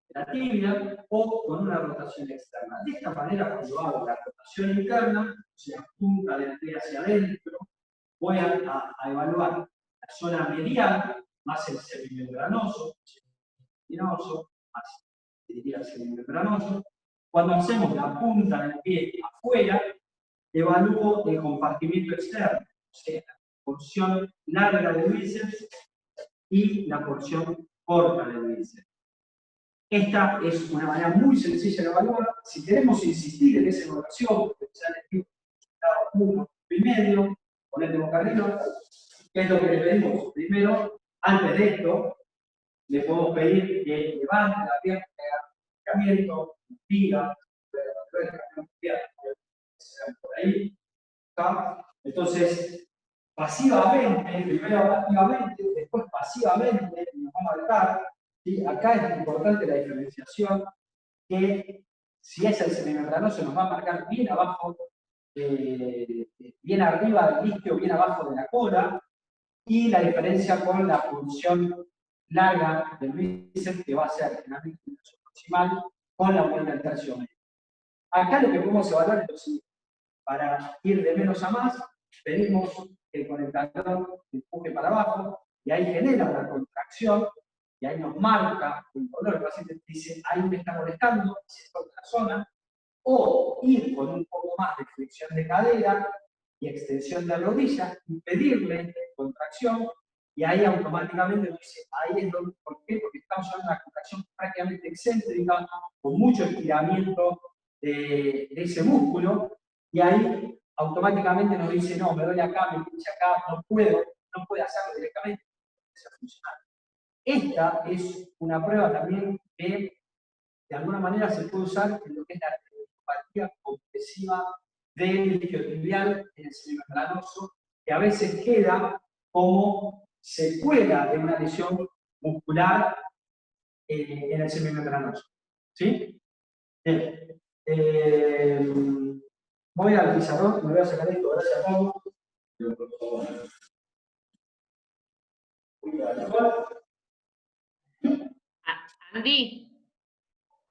de la tibia o con una rotación externa. De esta manera, cuando hago la rotación interna, o sea, punta del pie hacia adentro, voy a evaluar la zona medial más el semimembranoso, más el semimembranoso. Cuando hacemos la punta del pie afuera, evalúo el compartimiento externo, o sea, la porción larga del bíceps y la porción corta del bíceps. Esta es una manera muy sencilla de evaluar. Si queremos insistir en esa evaluación, ya les digo, 1, 1,5, ponete boca arriba. ¿Qué es lo que le pedimos? Primero, antes de esto, le podemos pedir que levante la pierna, que haga estiramiento, tira, por ahí. ¿Está? Entonces, pasivamente, primero activamente, después pasivamente, nos vamos a marcar. ¿Sí? Acá es importante la diferenciación, que si es el semimembranoso nos va a marcar bien abajo, bien arriba del isquio, bien abajo de la cola, y la diferencia con la función larga del bíceps, que va a ser generalmente el tercio proximal con la unión del tercio medio. Acá lo que podemos evaluar es lo siguiente. Para ir de menos a más, pedimos que con el talón empuje para abajo, y ahí genera una contracción, y ahí nos marca el dolor. El paciente dice, ahí me está molestando, se toca la zona, o ir con un poco más de flexión de cadera y extensión de rodilla, y pedirle contracción, y ahí automáticamente nos dice, ahí es donde, ¿por qué? Porque estamos hablando de una contracción prácticamente excéntrica, con mucho estiramiento de ese músculo, y ahí automáticamente nos dice, no, me duele acá, me pincha acá, no puede hacerlo directamente, empieza a funcionar. Esta es una prueba también que de alguna manera se puede usar en lo que es la tendinopatía compresiva del isquiotibial en el semimembranoso, que a veces queda como secuela de una lesión muscular en el semimembranoso. ¿Sí? Bien. Voy al pizarrón, me voy a sacar esto, gracias a Pablo. Andy,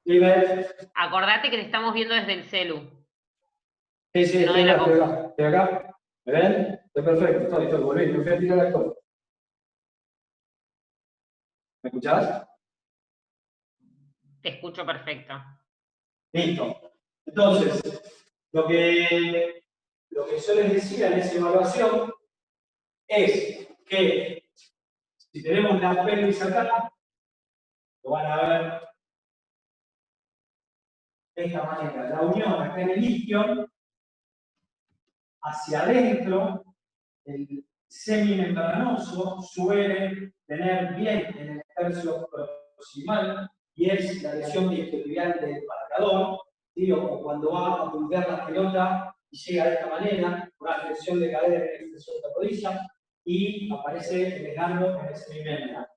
Dime. acordate que te estamos viendo desde el celu. Sí, estoy acá. ¿Me ven? Estoy perfecto, estoy, volví, me fui a tirar la cola. ¿Me escuchás? Te escucho perfecto. Listo. Entonces, lo que yo les decía en esa evaluación es que si tenemos la pelvis acá, lo van a ver de esta manera. La unión acá en el isquio, hacia adentro, el semimembranoso suele tener bien en el tercio proximal, y es la lesión isquiotibial del marcador, o cuando va a puntear la pelota y llega de esta manera, una flexión de cadera y extensión de rodilla, y aparece el esgarro en el semimembrano.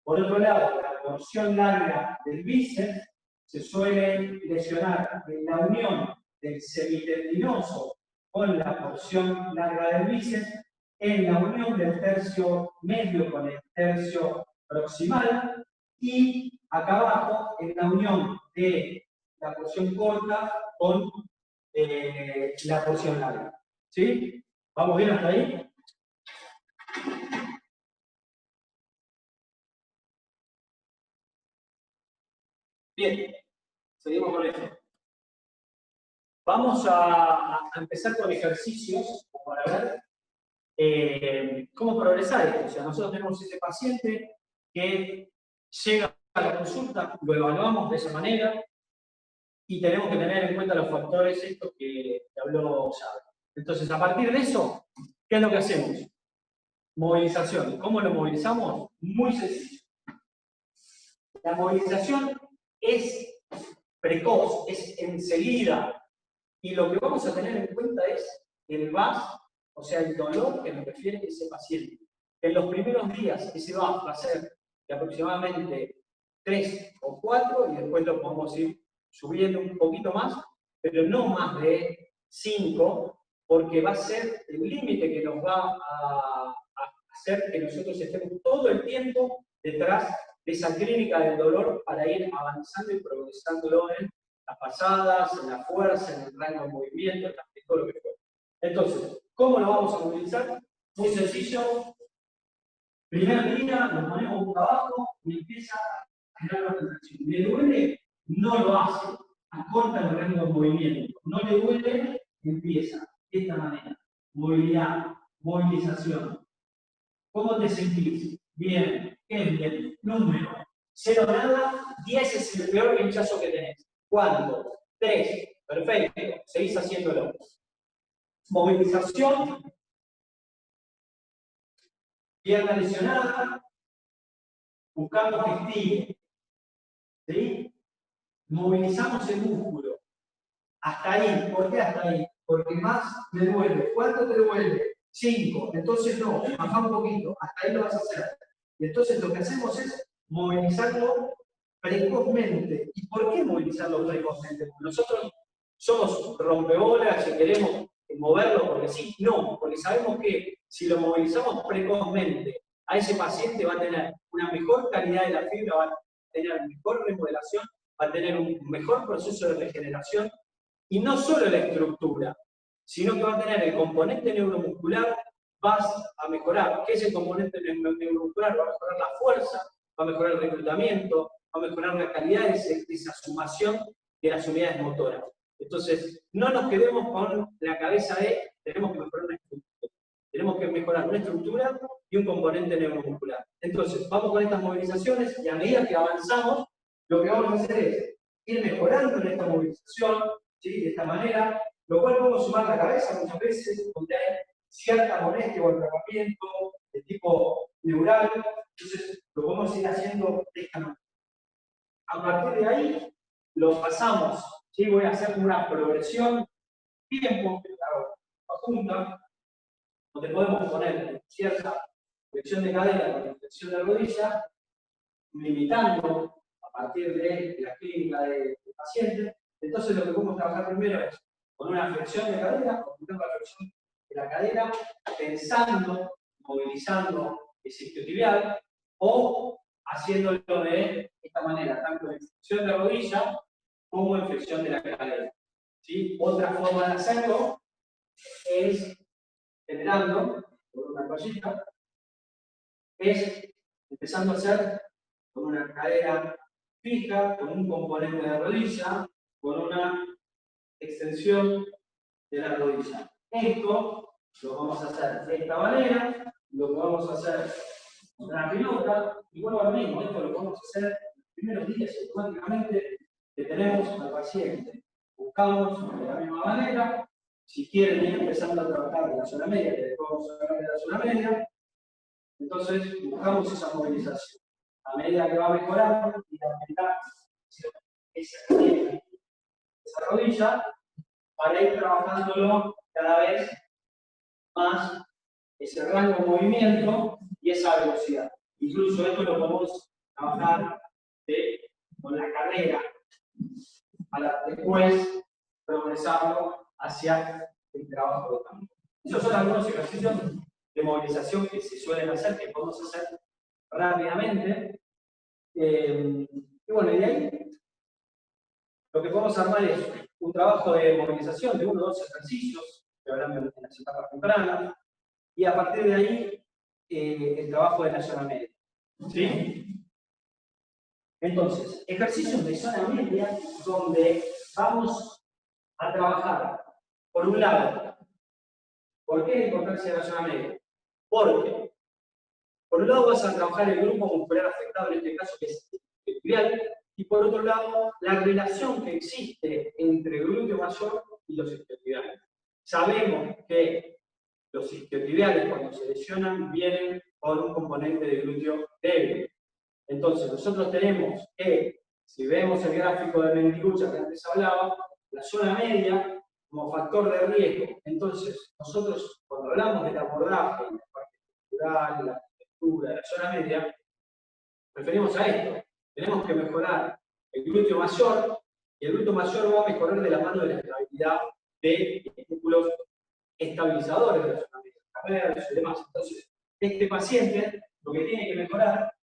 Por otro lado, la porción larga del bíceps se suele lesionar en la unión del semitendinoso con la porción larga del bíceps, en la unión del tercio medio con el tercio proximal, y acá abajo en la unión de la porción corta con la porción larga. ¿Sí? ¿Vamos bien hasta ahí? Bien, seguimos con esto. Vamos a empezar con ejercicios para ver cómo progresar esto. O sea, nosotros tenemos ese paciente que llega a la consulta, lo evaluamos de esa manera y tenemos que tener en cuenta los factores estos que habló Xavi. Entonces, a partir de eso, ¿qué es lo que hacemos? Movilización. ¿Cómo lo movilizamos? Muy sencillo. La movilización es precoz, es enseguida. Y lo que vamos a tener en cuenta es el VAS, o sea, el dolor que nos refiere ese paciente. En los primeros días ese VAS va a ser de aproximadamente 3 o 4, y después lo podemos ir subiendo un poquito más, pero no más de 5, porque va a ser el límite que nos va a hacer que nosotros estemos todo el tiempo detrás de esa clínica del dolor para ir avanzando y progresándolo en las pasadas, en la fuerza, en el rango de movimiento, en todo lo que fue. Entonces, ¿cómo lo vamos a movilizar? Muy sencillo. Primer día, lo ponemos boca abajo y empieza a generar la contracción. ¿Le duele? No lo hace. Acorta el rango de movimiento. No le duele, empieza. De esta manera. Movilidad, movilización. ¿Cómo te sentís? Bien. ¿Qué es bien? Número. 0 nada, 10 es el peor pinchazo que tenés. ¿Cuánto? 3. Perfecto. Seguís haciéndolo. Movilización. Pierna lesionada. Buscando que estire. ¿Sí? Movilizamos el músculo. Hasta ahí. ¿Por qué hasta ahí? Porque más me duele. ¿Cuánto te duele? 5. Entonces no, baja un poquito. Hasta ahí lo vas a hacer. Y entonces lo que hacemos es movilizarlo precozmente. ¿Y por qué movilizarlo precozmente? Porque nosotros somos rompebolas y queremos moverlo porque sí. No, porque sabemos que si lo movilizamos precozmente, a ese paciente va a tener una mejor calidad de la fibra, va a tener mejor remodelación, va a tener un mejor proceso de regeneración, y no solo la estructura, sino que va a tener el componente neuromuscular, vas a mejorar. ¿Qué es el componente neuromuscular? Va a mejorar la fuerza, va a mejorar el reclutamiento, va a mejorar la calidad de esa sumación de las unidades motoras. Entonces, no nos quedemos con la cabeza de tenemos que mejorar una estructura. Tenemos que mejorar una estructura y un componente neuromuscular. Entonces, vamos con estas movilizaciones y a medida que avanzamos, lo que vamos a hacer es ir mejorando en esta movilización, ¿sí? De esta manera, lo cual podemos sumar la cabeza muchas veces, donde hay cierta molestia o atrapamiento de tipo neural. Entonces, lo podemos ir haciendo de esta manera. A partir de ahí, lo pasamos, ¿sí? Voy a hacer una progresión tiempo, junta, donde podemos poner cierta flexión de cadera con flexión de rodilla, limitando a partir de la clínica del paciente. Entonces, lo que podemos trabajar primero es con una flexión de cadera, aumentando la flexión de la cadera, pensando, movilizando el isquiotibial, o haciéndolo de esta manera, tanto en flexión de rodilla como en flexión de la cadera. ¿Sí? Otra forma de hacerlo es generando, por una toallita, es empezando a hacer con una cadera fija, con un componente de rodilla, con una extensión de la rodilla. Esto lo vamos a hacer de esta manera, lo podemos hacer con una pelota, y bueno, ahora mismo, esto lo podemos hacer en los primeros días automáticamente que tenemos al paciente. Buscamos de la misma manera, si quieren ir empezando a trabajar en la zona media, que después vamos a hablar de la zona media, entonces buscamos esa movilización. A medida que va mejorando y aumentar esa rodilla, para ir trabajándolo cada vez más ese rango de movimiento y esa velocidad. Incluso esto lo podemos trabajar con la carrera, para después progresarlo hacia el trabajo de campo. Esos son algunos ejercicios de movilización que se suelen hacer, que podemos hacer rápidamente. Y bueno, y de ahí lo que podemos armar es un trabajo de movilización de 1 o 2 ejercicios, que hablamos en las etapas tempranas, y a partir de ahí el trabajo de la zona media. ¿Sí? Entonces, ejercicios de zona media donde vamos a trabajar, por un lado, ¿por qué la importancia de la zona media? Porque, por un lado vas a trabajar el grupo muscular afectado, en este caso que es el isquiotibial, y por otro lado, la relación que existe entre el glúteo mayor y los isquiotibiales. Sabemos que los isquiotibiales, cuando se lesionan, vienen con un componente de glúteo débil. Entonces, nosotros tenemos que, si vemos el gráfico de Mentilucha que antes hablaba, la zona media como factor de riesgo. Entonces, nosotros, cuando hablamos del abordaje, la parte estructural, la arquitectura, la zona media, referimos a esto. Tenemos que mejorar el glúteo mayor, y el glúteo mayor va a mejorar de la mano de la estabilidad de músculos estabilizadores de la zona media, cavernos y demás. Entonces, este paciente lo que tiene que mejorar,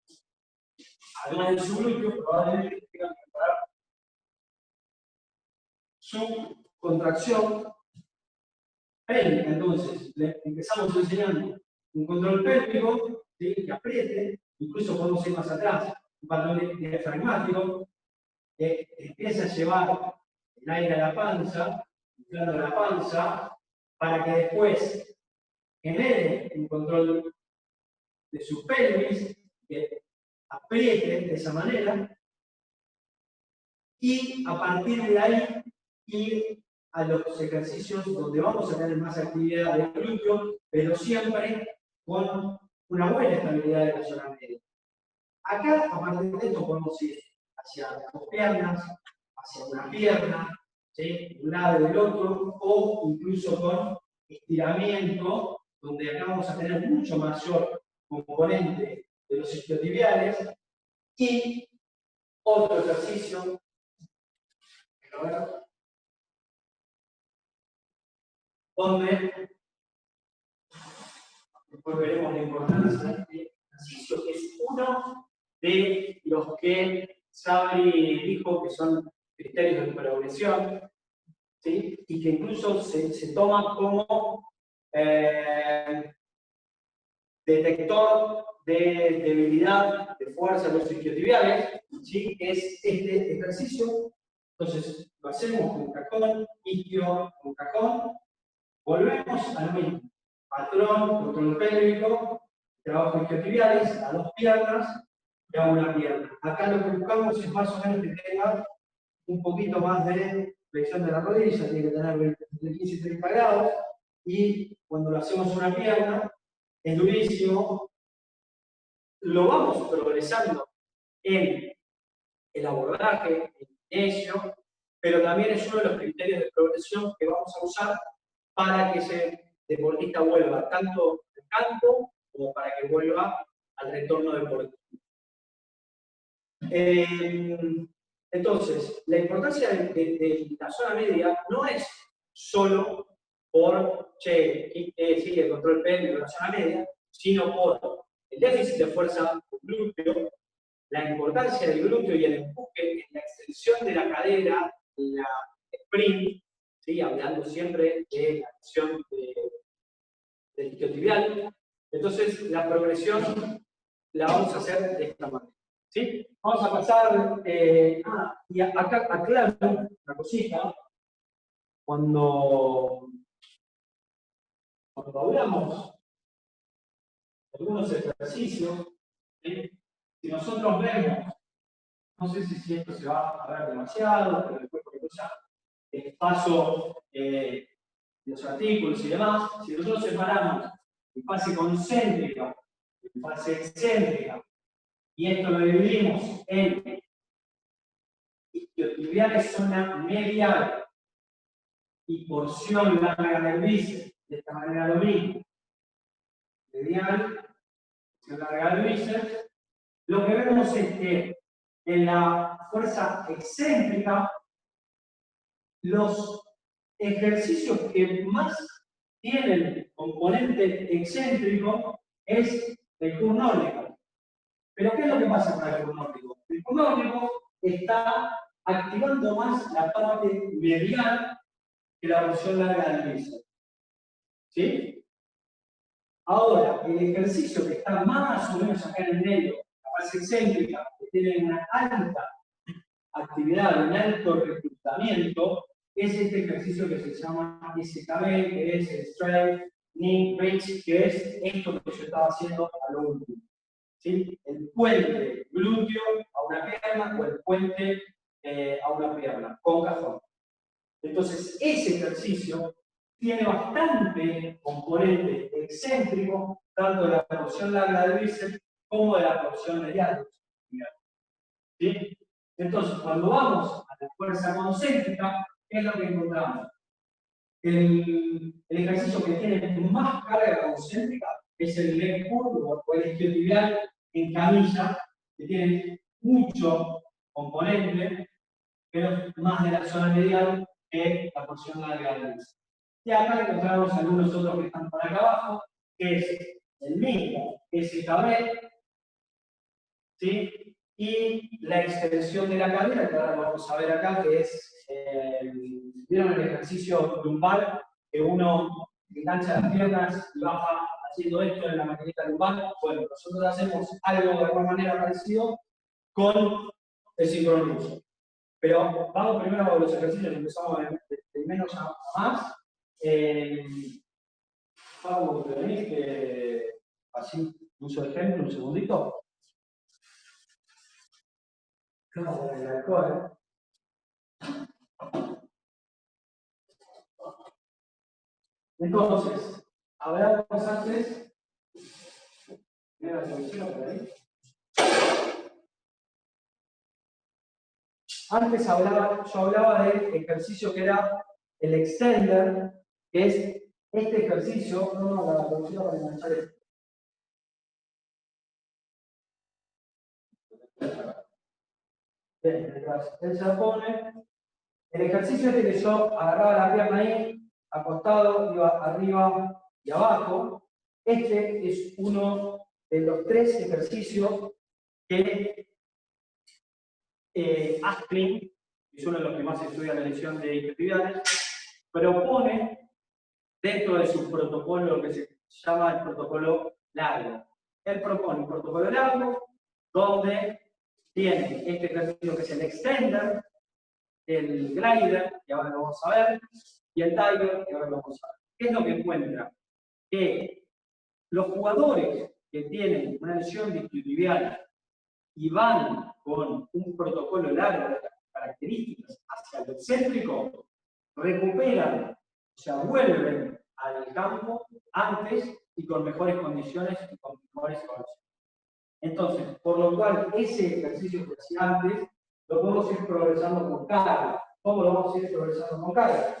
además de su glúteo, probablemente tenga que mejorar su contracción pélvica. Entonces, le empezamos enseñando un control pélvico, ¿sí? Que apriete, incluso podemos ir más atrás, un patrón diafragmático, que empieza a llevar el aire a la panza, inflando la panza, para que después genere un control de su pelvis, que apriete de esa manera, y a partir de ahí ir a los ejercicios donde vamos a tener más actividad del glúteo, pero siempre con una buena estabilidad de la zona media. Acá, a partir de esto, podemos ir hacia las dos piernas, hacia una pierna, ¿sí? De un lado y del otro, o incluso con estiramiento, donde acá vamos a tener mucho mayor componente de los isquiotibiales, y otro ejercicio, donde después veremos la importancia de este ejercicio, que es uno de los que Sabri dijo que son criterios de progresión, ¿sí? Y que incluso se toma como detector de debilidad, de fuerza de los isquiotibiales, ¿sí? Que es este ejercicio. Entonces, lo hacemos con cajón, isquio, con cajón, volvemos a lo mismo. Patrón, control pélvico, trabajo isquiotibiales, a dos piernas y a una pierna. Acá lo que buscamos es más o menos que tenga un poquito más de flexión de la rodilla, tiene que tener entre 15 y 30 grados, y cuando lo hacemos una pierna, es durísimo, lo vamos progresando en el abordaje, el inicio, pero también es uno de los criterios de progresión que vamos a usar para que ese deportista vuelva tanto al campo como para que vuelva al retorno deportivo. Entonces, la importancia de la zona media no es solo por, sí, el control pélvico de la zona media, sino por el déficit de fuerza del glúteo, la importancia del glúteo y el empuje en la extensión de la cadera, la sprint, ¿sí? Hablando siempre de la acción del isquiotibial. Entonces, la progresión la vamos a hacer de esta manera. ¿Sí? Vamos a pasar, y acá aclaro una cosita, cuando hablamos de algunos ejercicios, ¿sí? Si nosotros vemos, no sé si esto se va a ver demasiado, pero después porque ya paso los artículos y demás, si nosotros separamos en fase concéntrica, en fase excéntrica, y esto lo dividimos en isquiotibiales zona medial y porción larga del bíceps, de esta manera lo mismo, medial, porción larga del bíceps, lo que vemos es que en la fuerza excéntrica, los ejercicios que más tienen componente excéntrico es el curl nórdico. Pero ¿qué es lo que pasa con el curl nórdico? El curl nórdico está activando más la parte medial que la porción larga del bíceps. ¿Sí? Ahora, el ejercicio que está más o menos acá en el medio, la fase excéntrica, que tiene una alta actividad, un alto reclutamiento, es este ejercicio que se llama SKB, que es el Strength Knee Bridge, que es esto que yo estaba haciendo a lo último. ¿Sí? El puente glúteo a una pierna o el puente a una pierna, con cajón. Entonces, ese ejercicio tiene bastante componente excéntrico, tanto de la porción larga del bíceps como de la porción medial. ¿Sí? Entonces, cuando vamos a la fuerza concéntrica, ¿qué es lo que encontramos? El ejercicio que tiene más carga concéntrica es el leg pull o el isquiotibial en camilla, que tiene mucho componente, pero más de la zona medial que la porción larga del bíceps. Y acá encontramos algunos otros que están por acá abajo, que es el mismo SKB, ¿sí? Y la extensión de la cadera, que ahora vamos a ver acá, que es, ¿vieron el ejercicio lumbar? Que uno engancha las piernas y baja haciendo esto en la maquinita lumbar. Bueno, nosotros hacemos algo de alguna manera parecido con el cinturón ruso. Pero vamos primero a los ejercicios, empezamos de menos a más. Pablo, ¿tenéis que así uso de ejemplo un segundito? No, el alcohol. Entonces, hablábamos antes. Mira la solución por ahí. Antes yo hablaba del ejercicio que era el extender, que es este ejercicio. No, la solución para enganchar esto. Bien, él se pone. El ejercicio este que yo agarraba la pierna ahí, acostado, iba arriba y abajo. Este es uno de los 3 ejercicios que Aspling, que es uno de los que más estudia la lesión de isquiotibiales, propone dentro de su protocolo, lo que se llama el protocolo largo. Él propone un protocolo largo donde tiene este ejercicio que es el extender, el glider, que ahora lo vamos a ver, y el diver, que ahora lo vamos a ver. ¿Qué es lo que encuentra? Que los jugadores que tienen una lesión discotibial y van con un protocolo largo de características hacia lo excéntrico, recuperan, o sea, vuelven al campo antes y con mejores condiciones y con mejores evaluaciones. Entonces, por lo cual, ese ejercicio que hacía antes, lo podemos ir progresando con carga. ¿Cómo lo vamos a ir progresando con carga?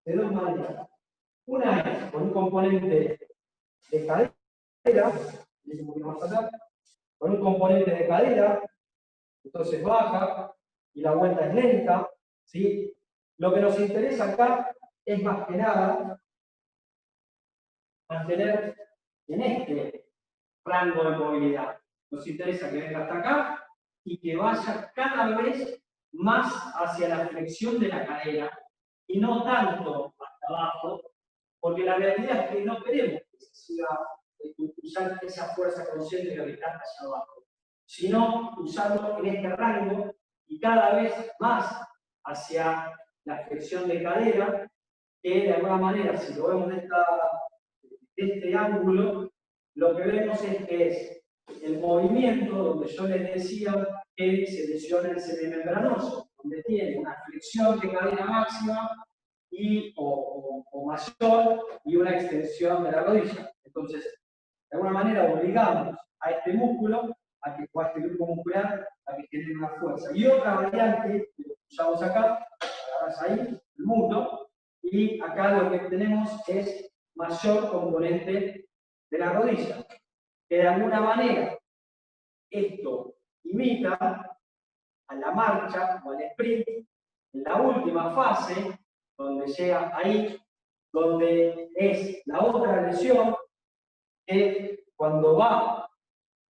De 2 maneras. Una es con un componente de cadera, un poquito más atrás, con un componente de cadera, entonces baja y la vuelta es lenta, ¿sí? Lo que nos interesa acá es más que nada mantener en este rango de movilidad. Nos interesa que venga hasta acá y que vaya cada vez más hacia la flexión de la cadera y no tanto hasta abajo, porque la realidad es que no queremos que se siga usando esa fuerza consciente que está hacia abajo, sino usarlo en este rango y cada vez más hacia la flexión de cadera, que de alguna manera, si lo vemos de este ángulo, lo que vemos es que es el movimiento donde yo les decía que se lesiona el semimembranoso, donde tiene una flexión de cadera máxima o mayor y una extensión de la rodilla. Entonces, de alguna manera obligamos a este músculo, a este grupo muscular, a que genere una fuerza. Y otra variante, que lo usamos acá, agarras ahí, el muslo, y acá lo que tenemos es mayor componente de la rodilla. Que de alguna manera esto imita a la marcha o al sprint en la última fase, donde llega ahí, donde es la otra lesión, que cuando va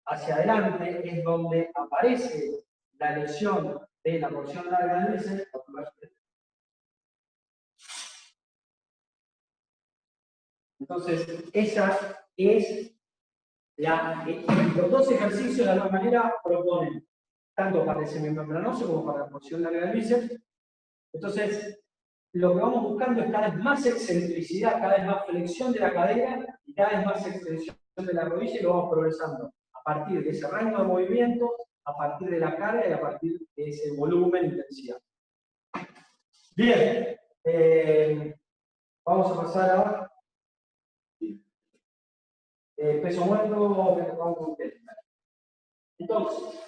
hacia adelante es donde aparece la lesión de la porción larga del bíceps. Entonces, esa es los 2 ejercicios de alguna manera proponen, tanto para el semimembranoso como para la porción larga del bíceps. Entonces, lo que vamos buscando es cada vez más excentricidad, cada vez más flexión de la cadera y cada vez más extensión de la rodilla, y lo vamos progresando a partir de ese rango de movimiento, a partir de la carga y a partir de ese volumen e intensidad. Bien, vamos a pasar a peso muerto, vamos con peso. Entonces,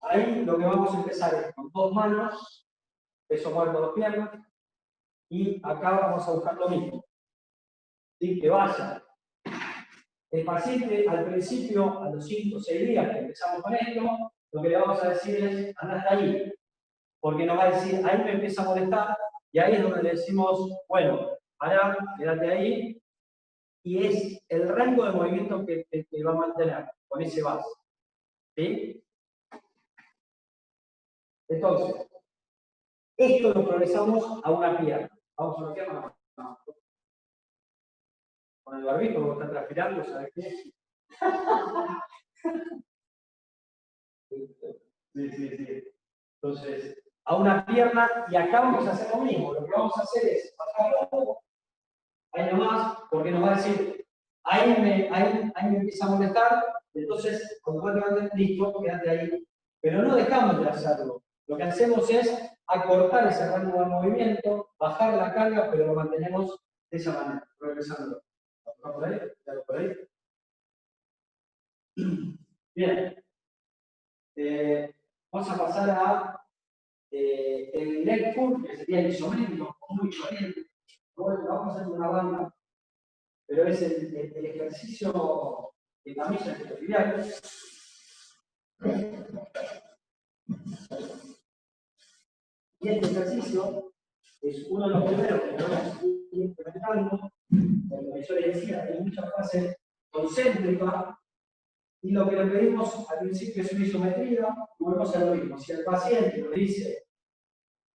ahí lo que vamos a empezar es con 2 manos, peso muerto 2 piernas, y acá vamos a buscar lo mismo. ¿Sí? Que vaya. El paciente al principio, a los 5 o 6 días que empezamos con esto, lo que le vamos a decir es, anda hasta ahí. Porque nos va a decir, ahí me empieza a molestar, y ahí es donde le decimos, bueno, pará, quédate ahí, y es el rango de movimiento que va a mantener con ese base. ¿Sí? Entonces, esto lo progresamos a una pierna. Vamos a una pierna. No. Con el barbijo, como está transpirando, ¿sabes qué? Sí. Entonces, a una pierna, y acá vamos a hacer lo mismo. Lo que vamos a hacer es bajarlo, ahí nomás, porque nos va a decir, ahí me empieza a molestar, Entonces, automáticamente, listo, quédate ahí. Pero no dejamos de hacerlo. Lo que hacemos es acortar ese rango de movimiento, bajar la carga, pero lo mantenemos de esa manera, progresando. ¿Va por ahí? ¿Ya por ahí? Bien. Vamos a pasar a el leg pull, que sería el isométrico, muy corriente. Bueno, vamos a hacer una banda, pero es el ejercicio de camisa esquiotibial. Y este ejercicio es uno de los primeros que vamos a ir implementando. Como yo les decía, hay muchas fases concéntricas. Y lo que le pedimos al principio es una isometría, volvemos a lo mismo. Si el paciente nos dice,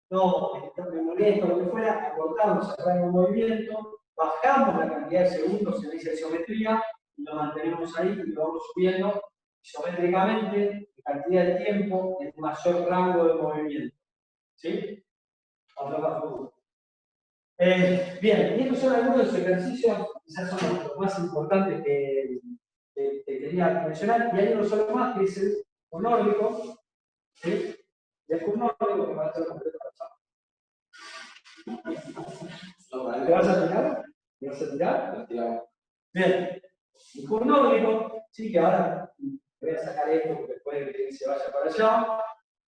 no, me molesta, lo que fuera, acortamos el rango de movimiento, bajamos la cantidad de segundos en esa isometría y lo mantenemos ahí y lo vamos subiendo isométricamente en cantidad de tiempo en un mayor rango de movimiento. ¿Sí? Bien, y estos son algunos de los ejercicios, quizás son los más importantes que quería mencionar, y hay uno solo más que es el nórdico. ¿Sí? Y el nórdico que va a ser completo para ¿te vas a tirar? ¿Te vas a tirar? Bien, el curso nórdico, sí, que ahora voy a sacar esto porque puede que se vaya para allá,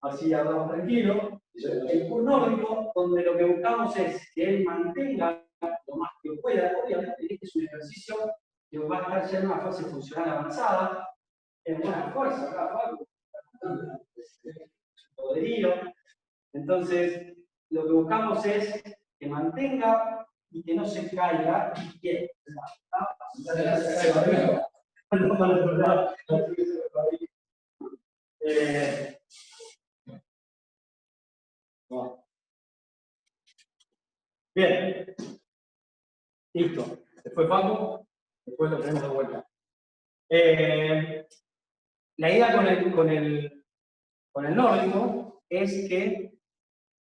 así hablamos tranquilo. El curso nórdico, donde lo que buscamos es que él mantenga lo más que pueda, obviamente este es un ejercicio que va a estar ya en una fase funcional avanzada, en buena fuerza, acá, poderío. Entonces, lo que buscamos es que mantenga y que no se caiga y que bien, listo. Después Paco, después lo tenemos de vuelta. La idea con el nórdico es que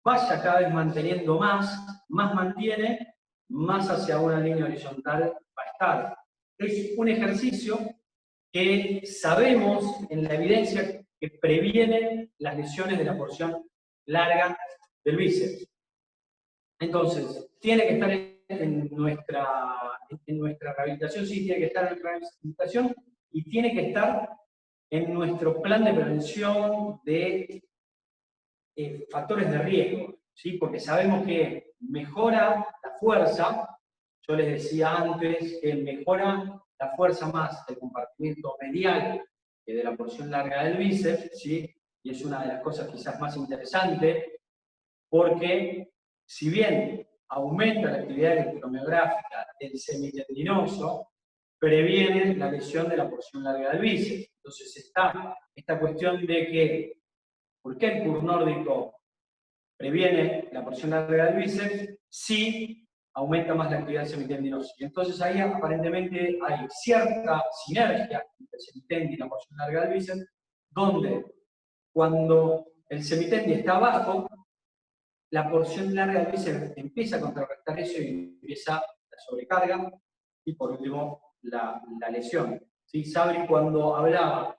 vaya cada vez manteniendo más mantiene, más hacia una línea horizontal va a estar. Es un ejercicio que sabemos en la evidencia que previene las lesiones de la porción larga del bíceps. Entonces, tiene que estar en nuestra rehabilitación, sí, tiene que estar en nuestra rehabilitación y tiene que estar en nuestro plan de prevención de factores de riesgo, ¿sí? Porque sabemos que mejora la fuerza, yo les decía antes que mejora la fuerza más del compartimiento medial que de la porción larga del bíceps, ¿sí? Y es una de las cosas quizás más interesantes, porque si bien aumenta la actividad electromiográfica del semitendinoso, previene la lesión de la porción larga del bíceps. Entonces está esta cuestión de que, ¿por qué el curso nórdico previene la porción larga del bíceps? Sí aumenta más la actividad semitendinosa. Y entonces ahí aparentemente hay cierta sinergia entre el semitendi y la porción larga del bíceps, donde cuando el semitendi está abajo, la porción larga del bíceps empieza a contrarrestar eso y empieza la sobrecarga y por último la lesión. ¿Sí? Sabri cuando hablaba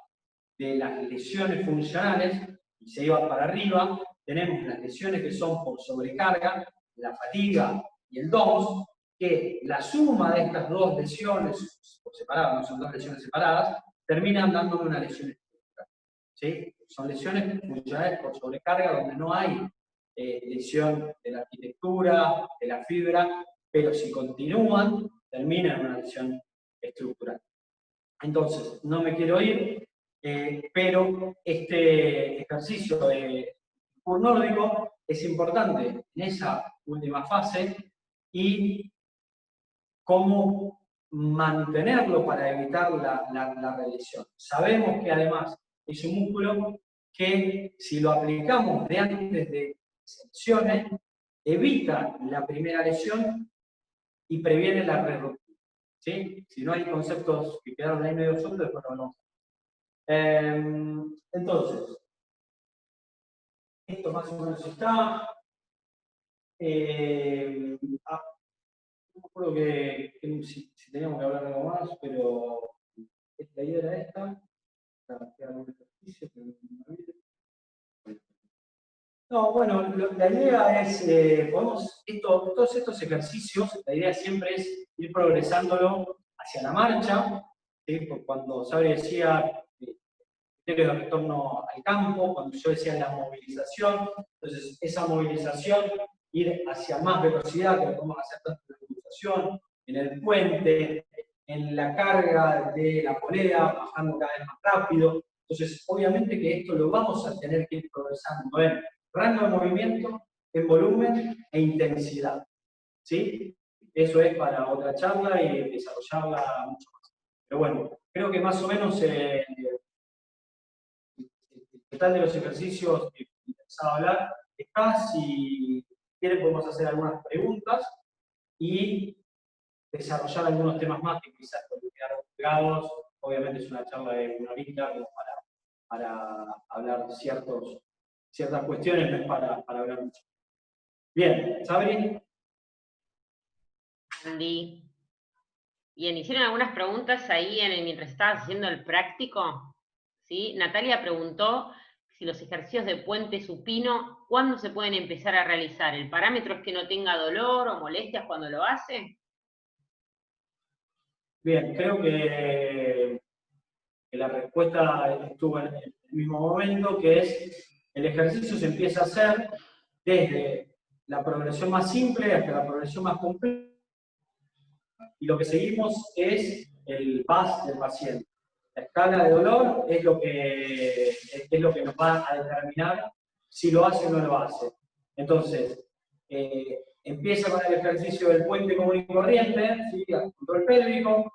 de las lesiones funcionales y se iba para arriba, tenemos las lesiones que son por sobrecarga, la fatiga y el DOMS, que la suma de estas dos lesiones por separado, no son dos lesiones separadas, terminan dándome una lesión estructural. ¿Sí? Son lesiones funcionales por sobrecarga donde no hay lesión de la arquitectura, de la fibra, pero si continúan, terminan en una lesión estructural. Entonces, no me quiero ir, pero este ejercicio de curso nórdico es importante en esa última fase y cómo mantenerlo para evitar la relesión. Sabemos que además es un músculo que si lo aplicamos de antes de lesiones, evita la primera lesión y previene la re-ruptura. ¿Sí? Si no hay conceptos que quedaron ahí medio sueltos, después no vamos. Entonces, esto más o menos está. No me acuerdo si teníamos que hablar algo más, pero la idea era esta. Un ejercicio, no, bueno, la idea es, todos estos ejercicios, la idea siempre es ir progresándolo hacia la marcha, ¿sí? Cuando Sabri decía criterios de retorno al campo, cuando yo decía la movilización, entonces esa movilización, ir hacia más velocidad, que podemos hacer tanto en la movilización, en el puente, en la carga de la polea, bajando cada vez más rápido. Entonces, obviamente que esto lo vamos a tener que ir progresando en rango de movimiento, en volumen e intensidad. ¿Sí? Eso es para otra charla y desarrollarla mucho más. Pero bueno, creo que más o menos el total de los ejercicios que empezaba a hablar está. Si quieren podemos hacer algunas preguntas y desarrollar algunos temas más que quizás pueden quedar pegados. Obviamente es una charla de una horita para hablar de ciertas cuestiones, no es para hablar mucho. Bien, Sabri. Andy. Bien, hicieron algunas preguntas ahí mientras estabas haciendo el práctico. ¿Sí? Natalia preguntó si los ejercicios de puente supino, ¿cuándo se pueden empezar a realizar? ¿El parámetro es que no tenga dolor o molestias cuando lo hace? Bien, creo que la respuesta estuvo en el mismo momento, que es el ejercicio se empieza a hacer desde la progresión más simple hasta la progresión más compleja, y lo que seguimos es el PAS del paciente. La escala de dolor es lo que nos va a determinar si lo hace o no lo hace. Entonces, empieza con el ejercicio del puente común y corriente, ¿sí? Control pélvico,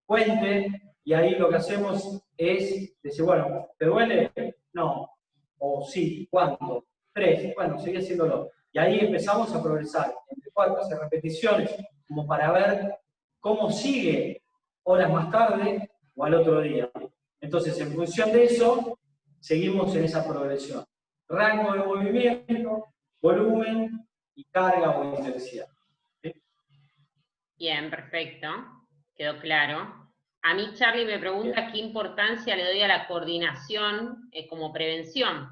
puente, y ahí lo que hacemos es decir, bueno, ¿te duele? No. O sí, ¿cuánto? 3, bueno, sigue haciéndolo. Y ahí empezamos a progresar entre 4 a 6 repeticiones, como para ver cómo sigue horas más tarde o al otro día. Entonces, en función de eso, seguimos en esa progresión. Rango de movimiento, volumen y carga o intensidad. ¿Sí? Bien, perfecto. Quedó claro. A mí Charlie me pregunta bien, qué importancia le doy a la coordinación como prevención.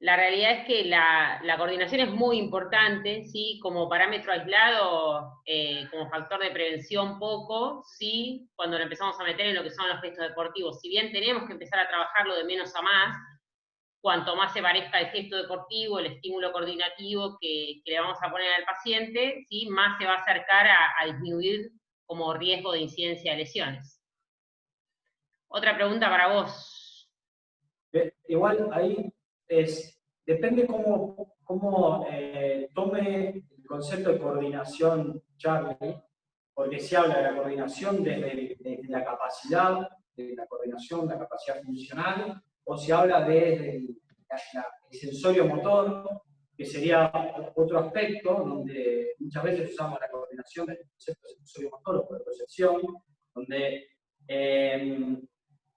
La realidad es que la coordinación es muy importante, ¿sí? Como parámetro aislado, como factor de prevención poco, ¿sí? Cuando lo empezamos a meter en lo que son los gestos deportivos. Si bien tenemos que empezar a trabajarlo de menos a más, cuanto más se parezca el gesto deportivo, el estímulo coordinativo que le vamos a poner al paciente, ¿sí? Más se va a acercar a disminuir como riesgo de incidencia de lesiones. Otra pregunta para vos. Igual ahí depende cómo tome el concepto de coordinación Charlie, porque se habla de la coordinación desde la capacidad, de la coordinación, la capacidad funcional, o se habla desde el sensorio motor, que sería otro aspecto donde muchas veces usamos la coordinación del concepto de sensorio motor o de percepción, donde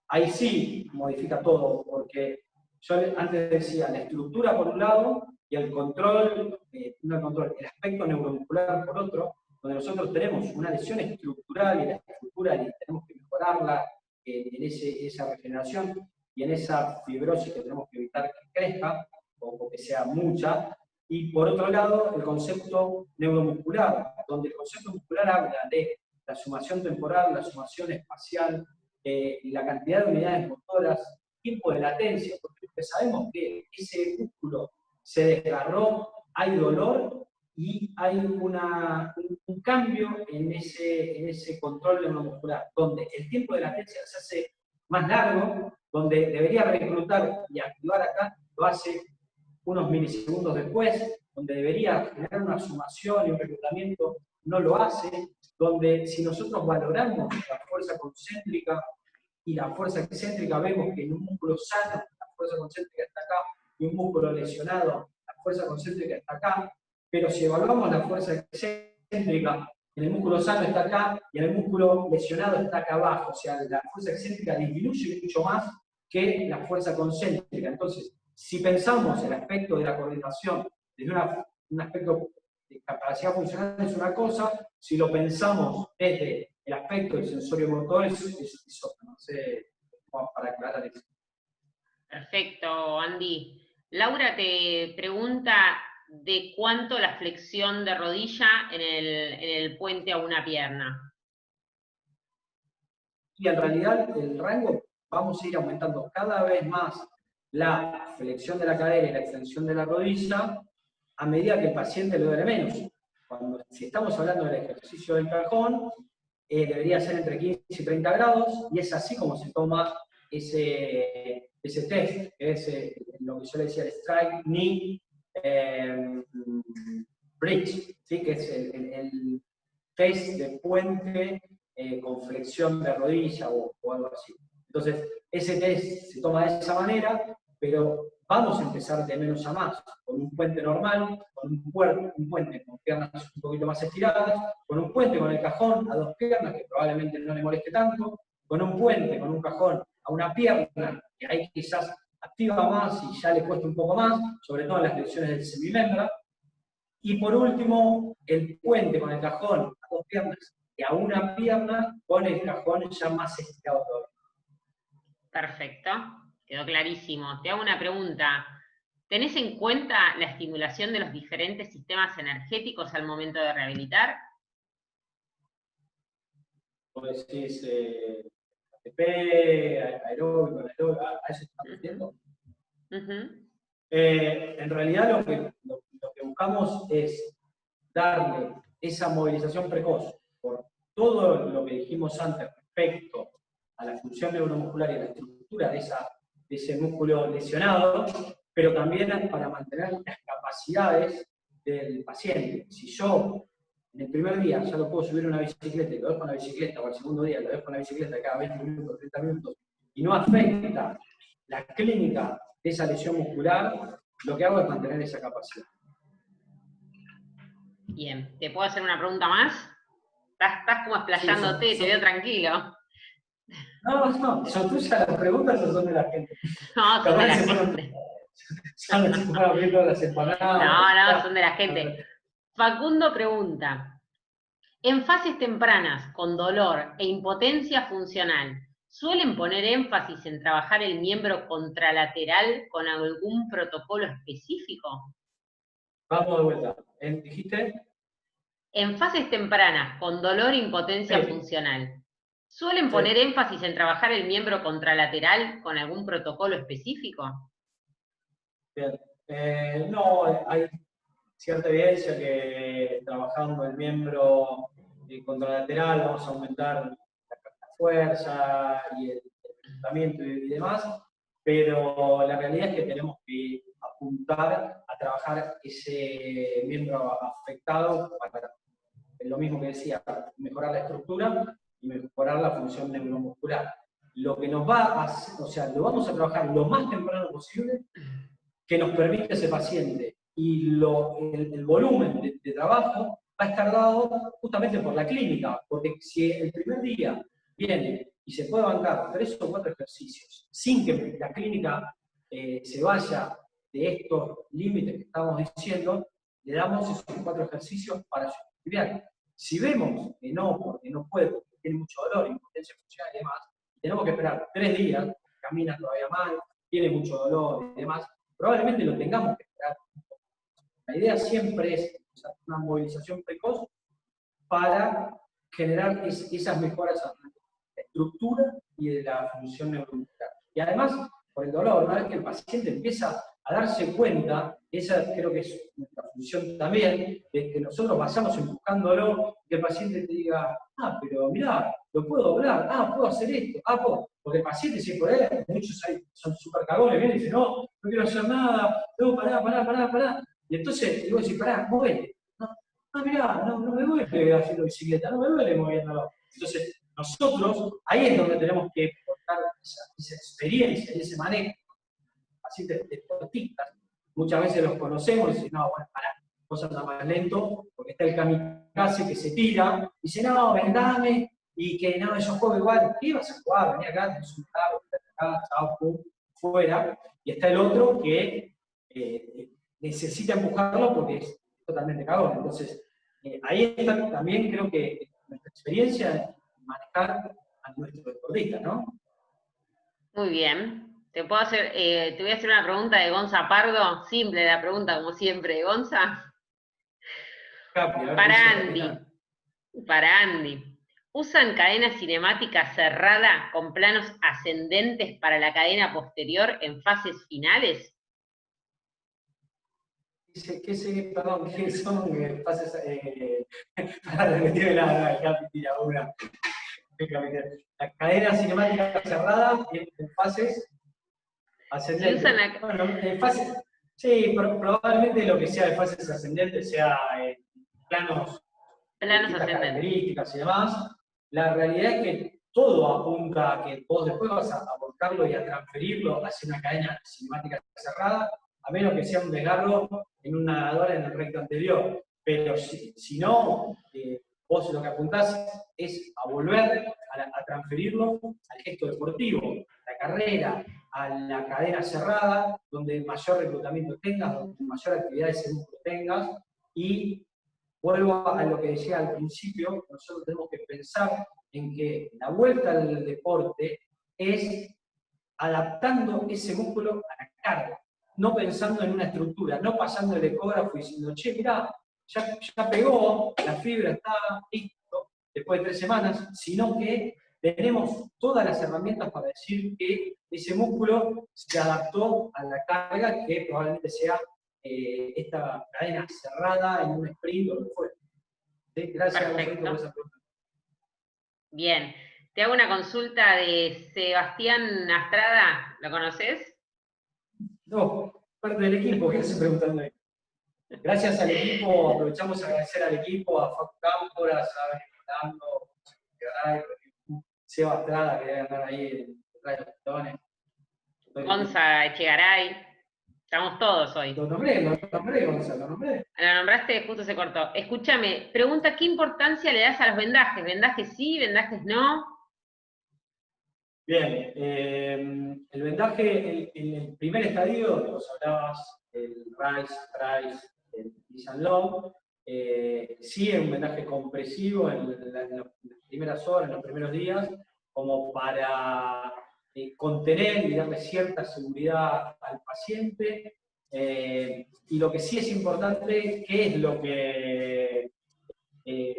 ahí sí modifica todo, porque yo antes decía la estructura por un lado y el control, el aspecto neuromuscular por otro, donde nosotros tenemos una lesión estructural y la estructura y tenemos que mejorarla en esa regeneración y en esa fibrosis que tenemos que evitar que crezca o que sea mucha. Y por otro lado, el concepto neuromuscular, donde el concepto muscular habla de la sumación temporal, la sumación espacial, la cantidad de unidades motoras, tiempo de latencia, porque sabemos que ese músculo se desgarró, hay dolor y hay un cambio en ese control neuromuscular, donde el tiempo de latencia se hace más largo, donde debería reclutar y activar acá, lo hace unos milisegundos después, donde debería generar una sumación y un reclutamiento, no lo hace, donde si nosotros valoramos la fuerza concéntrica y la fuerza excéntrica, vemos que en un músculo sano la fuerza concéntrica está acá, y un músculo lesionado la fuerza concéntrica está acá, pero si evaluamos la fuerza excéntrica, en el músculo sano está acá, y en el músculo lesionado está acá abajo, o sea, la fuerza excéntrica disminuye mucho más que la fuerza concéntrica. Entonces, si pensamos el aspecto de la coordinación desde un aspecto de capacidad funcional es una cosa, si lo pensamos desde el aspecto del sensorio motor es otro, no sé, para aclarar eso. Perfecto, Andy. Laura te pregunta de cuánto la flexión de rodilla en el puente a una pierna. Y en realidad el rango vamos a ir aumentando cada vez más la flexión de la cadera y la extensión de la rodilla a medida que el paciente le duele menos. Si estamos hablando del ejercicio del cajón, debería ser entre 15 y 30 grados, y es así como se toma ese test, que es lo que yo le decía, el strike knee bridge, ¿sí? Que es el test de puente con flexión de rodilla o algo así. Entonces, ese test se toma de esa manera, pero vamos a empezar de menos a más, con un puente normal, con un puente con piernas un poquito más estiradas, con un puente con el cajón a 2 piernas, que probablemente no le moleste tanto, con un puente con un cajón a una pierna, que ahí quizás activa más y ya le cuesta un poco más, sobre todo en las flexiones del semimembra. Y por último, el puente con el cajón a 2 piernas y a una pierna con el cajón ya más estirado todavía. Perfecto, quedó clarísimo. Te hago una pregunta. ¿Tenés en cuenta la estimulación de los diferentes sistemas energéticos al momento de rehabilitar? Vos decís ATP, aeróbico, anaeróbico, ¿a eso estás diciendo? En realidad lo que buscamos es darle esa movilización precoz por todo lo que dijimos antes respecto a la función neuromuscular y a la estructura de ese músculo lesionado, pero también para mantener las capacidades del paciente. Si yo en el primer día ya lo puedo subir a una bicicleta y lo dejo en la bicicleta, o al segundo día lo dejo en la bicicleta cada 20 minutos, 30 minutos, y no afecta la clínica de esa lesión muscular, lo que hago es mantener esa capacidad. Bien, ¿te puedo hacer una pregunta más? Estás como explayándote, te veo tranquilo. No, ¿son tuyas las preguntas o son de la gente? No, son de la gente. No, son de la gente. Facundo pregunta, en fases tempranas, con dolor e impotencia funcional, ¿suelen poner énfasis en trabajar el miembro contralateral con algún protocolo específico? Vamos de vuelta. ¿Dijiste? En fases tempranas, con dolor e impotencia funcional, ¿suelen poner énfasis en trabajar el miembro contralateral con algún protocolo específico? Bien. No, hay cierta evidencia que trabajando el miembro contralateral vamos a aumentar la fuerza y el tratamiento y demás, pero la realidad es que tenemos que apuntar a trabajar ese miembro afectado para, lo mismo que decía, mejorar la estructura y mejorar la función neuromuscular. Lo que nos va a hacer, o sea, lo vamos a trabajar lo más temprano posible que nos permite ese paciente, y el volumen de trabajo va a estar dado justamente por la clínica, porque si el primer día viene y se puede bancar 3 o 4 ejercicios sin que la clínica se vaya de estos límites que estamos diciendo, le damos esos 4 ejercicios para su actividad. Si vemos que no, porque no puede, porque tiene mucho dolor, impotencia funcional y demás, tenemos que esperar 3 días, camina todavía mal, tiene mucho dolor y demás, probablemente lo tengamos que esperar. La idea siempre es una movilización precoz para generar esas mejoras a la estructura y de la función neuromuscular. Y además, por el dolor, una vez que el paciente empieza a darse cuenta, esa creo que es nuestra función también, de que nosotros vayamos empujando que el paciente te diga, pero mirá, lo puedo doblar, puedo hacer esto, puedo. Porque el paciente, si por él, muchos son súper cagones, vienen y dicen, no quiero hacer nada, no, pará. Y entonces, digo, si pará, mueve. Mirá, no me duele haciendo bicicleta, no me duele moviéndolo. Entonces, nosotros, ahí es donde tenemos que aportar esa experiencia y ese manejo. Pacientes deportistas, muchas veces los conocemos y dicen, no, bueno, pará, vos andás más lento, porque está el kamikaze que se tira, y dice, no, vendame, y que no, yo juego igual. ¿Qué vas a jugar? Vení acá, tenés un carro, acá, chao, pum, fuera. Y está el otro que necesita empujarlo porque es totalmente cagón. Entonces, ahí está, también creo que nuestra experiencia manejar a nuestro deportista, ¿no? Muy bien. Te voy a hacer una pregunta de Gonza Pardo, simple la pregunta como siempre, Gonza. Capi, a ver, Para Andy. ¿Usan cadena cinemática cerrada con planos ascendentes para la cadena posterior en fases finales? Perdón, ¿qué son fases? Para repetirme la Capi tira una. La cadena cinemática cerrada en fases ascendentes. Bueno, en fases, sí, probablemente lo que sea de fases ascendentes sea planos de distintas características y demás. La realidad es que todo apunta a que vos después vas a volcarlo y a transferirlo hacia una cadena cinemática cerrada, a menos que sea un desgarro en un nadador en el recto anterior. Pero si no, vos lo que apuntás es a volver a transferirlo al gesto deportivo, a la carrera, a la cadena cerrada, donde mayor reclutamiento tengas, donde mayor actividad de ese músculo tengas, y vuelvo a lo que decía al principio, nosotros tenemos que pensar en que la vuelta al deporte es adaptando ese músculo a la carga, no pensando en una estructura, no pasando el ecógrafo y diciendo, che, mirá, ya pegó, la fibra está listo, después de 3 semanas, sino que tenemos todas las herramientas para decir que ese músculo se adaptó a la carga, que probablemente sea esta cadena cerrada en un sprint o lo que fuera. ¿Sí? Gracias a vosotros por esa pregunta. Bien. Te hago una consulta de Sebastián Astrada, ¿lo conoces? No, parte del equipo, ¿qué hace preguntando ahí? Gracias al equipo, aprovechamos a agradecer al equipo, a Facu Cámpora, a Seba Astrada, que debe andar ahí detrás de los botones. Gonza Echegaray. Estamos todos hoy. Lo nombré, Gonza, lo nombré. Lo nombraste, justo se cortó. Escúchame, pregunta, ¿qué importancia le das a los vendajes? ¿Vendajes sí, vendajes no? Bien, el vendaje, en el primer estadio, vos hablabas, el Rise, Trice, el Isan Long, sí es un vendaje compresivo en las primeras horas, en los primeros días, como para contener y darle cierta seguridad al paciente. Y lo que sí es importante, ¿qué es lo que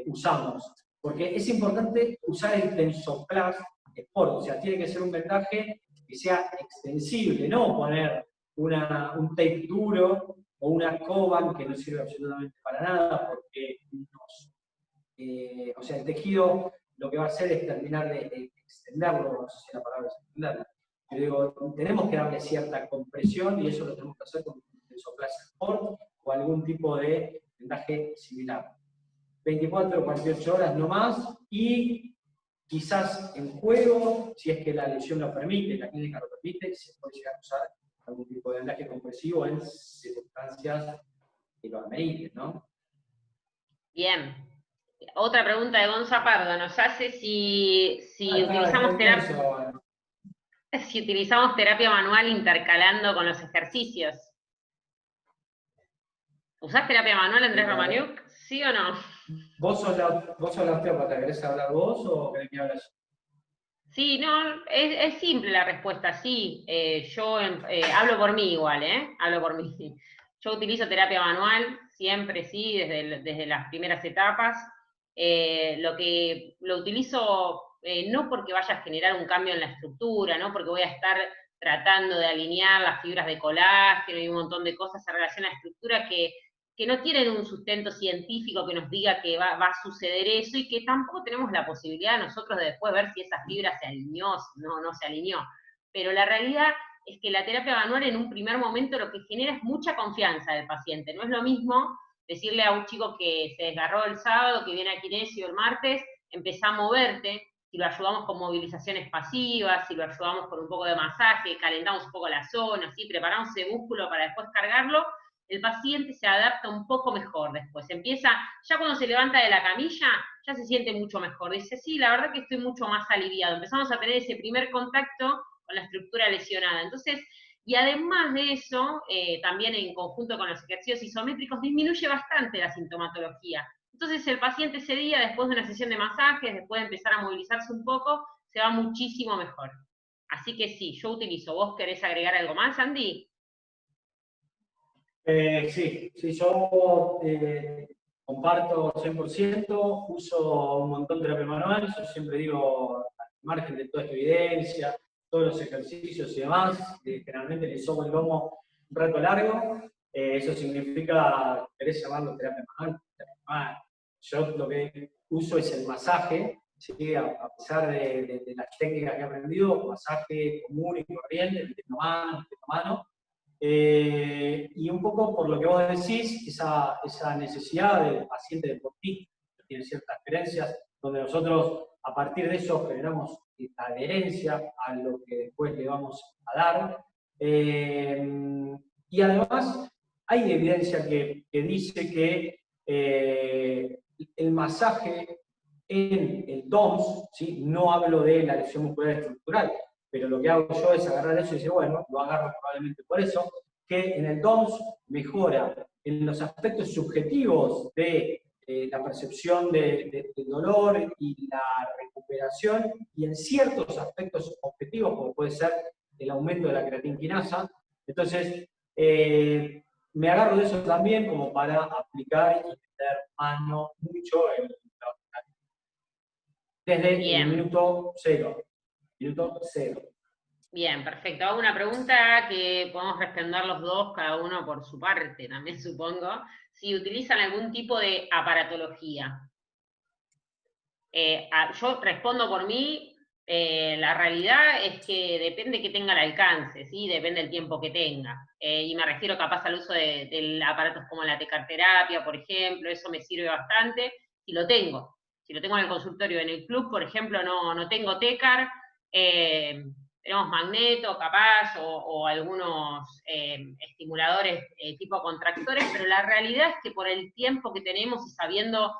usamos? Porque es importante usar el Tensoplast Sport, o sea, tiene que ser un vendaje que sea extensible, no poner un tape duro o una Coban que no sirve absolutamente para nada, porque o sea, el tejido lo que va a hacer es terminar de extenderlo, no sé si la palabra es extenderlo. Yo digo, tenemos que darle cierta compresión y eso lo tenemos que hacer con el Tensoplast Sport o algún tipo de vendaje similar. 24 o 48 horas no más, y quizás en juego, si es que la lesión lo permite, la clínica lo permite, se puede llegar a usar algún tipo de vendaje compresivo en circunstancias que lo ameriten, ¿no? Bien. Otra pregunta de Gonza Pardo, nos hace si utilizamos terapia manual intercalando con los ejercicios. ¿Usás terapia manual, Andrés Romaniuk? ¿Sí o no? ¿Vos sos la osteópata? ¿Querés hablar vos o querés que hable yo? Sí, no, es simple la respuesta, sí. Yo hablo por mí igual, hablo por mí. Yo utilizo terapia manual, siempre sí, desde las primeras etapas. Lo utilizo no porque vaya a generar un cambio en la estructura, no porque voy a estar tratando de alinear las fibras de colágeno y un montón de cosas en relación a la estructura que no tienen un sustento científico que nos diga que va a suceder eso y que tampoco tenemos la posibilidad nosotros de después ver si esa fibra se alineó, no se alineó. Pero la realidad es que la terapia manual en un primer momento lo que genera es mucha confianza del paciente. No es lo mismo decirle a un chico que se desgarró el sábado, que viene a kinesio el martes, empezá a moverte, si lo ayudamos con movilizaciones pasivas, si lo ayudamos con un poco de masaje, calentamos un poco la zona, ¿sí? Preparamos ese músculo para después cargarlo, el paciente se adapta un poco mejor después. Empieza, ya cuando se levanta de la camilla, ya se siente mucho mejor. Dice, sí, la verdad que estoy mucho más aliviado. Empezamos a tener ese primer contacto con la estructura lesionada. Entonces, y además de eso, también en conjunto con los ejercicios isométricos, disminuye bastante la sintomatología. Entonces el paciente ese día, después de una sesión de masajes, después de empezar a movilizarse un poco, se va muchísimo mejor. Así que sí, yo utilizo. ¿Vos querés agregar algo más, Andy? Sí, yo comparto 100%, uso un montón de terapia manual, yo siempre digo, al margen de toda esta evidencia, todos los ejercicios y demás, generalmente le sobo el lomo un rato largo, eso significa, querés llamarlo terapia manual. Yo lo que uso es el masaje, ¿sí? A pesar de las técnicas que he aprendido, masaje común y corriente, de mano, y un poco por lo que vos decís, esa necesidad del paciente deportista, que tiene ciertas creencias, donde nosotros a partir de eso generamos esta adherencia a lo que después le vamos a dar. Y además hay evidencia que dice que el masaje en el DOMS, ¿sí? No hablo de la lesión muscular estructural, pero lo que hago yo es agarrar eso y decir, bueno, lo agarro probablemente por eso, que en el DOMS mejora en los aspectos subjetivos de la percepción del dolor y la recuperación, y en ciertos aspectos objetivos, como puede ser el aumento de la creatinquinasa. Entonces, me agarro de eso también como para aplicar y meter mano mucho en desde el minuto cero. Minuto cero. Bien, perfecto. Hago una pregunta que podemos responder los dos, cada uno por su parte, también supongo. Si utilizan algún tipo de aparatología. Yo respondo por mí, la realidad es que depende que tenga el alcance, ¿sí? Depende del tiempo que tenga. Y me refiero capaz al uso de aparatos como la tecarterapia, por ejemplo, eso me sirve bastante, si lo tengo. Si lo tengo en el consultorio, en el club, por ejemplo, no tengo tecar, tenemos magneto capaz o algunos estimuladores tipo contractores, pero la realidad es que por el tiempo que tenemos y sabiendo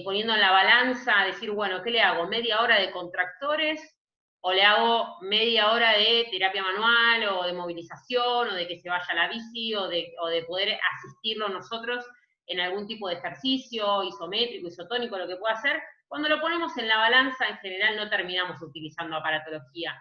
poniendo en la balanza, decir, bueno, ¿qué le hago? ¿Media hora de contractores? ¿O le hago media hora de terapia manual o de movilización o de que se vaya a la bici o de poder asistirlo nosotros en algún tipo de ejercicio isométrico, isotónico, lo que pueda hacer? Cuando lo ponemos en la balanza, en general no terminamos utilizando aparatología.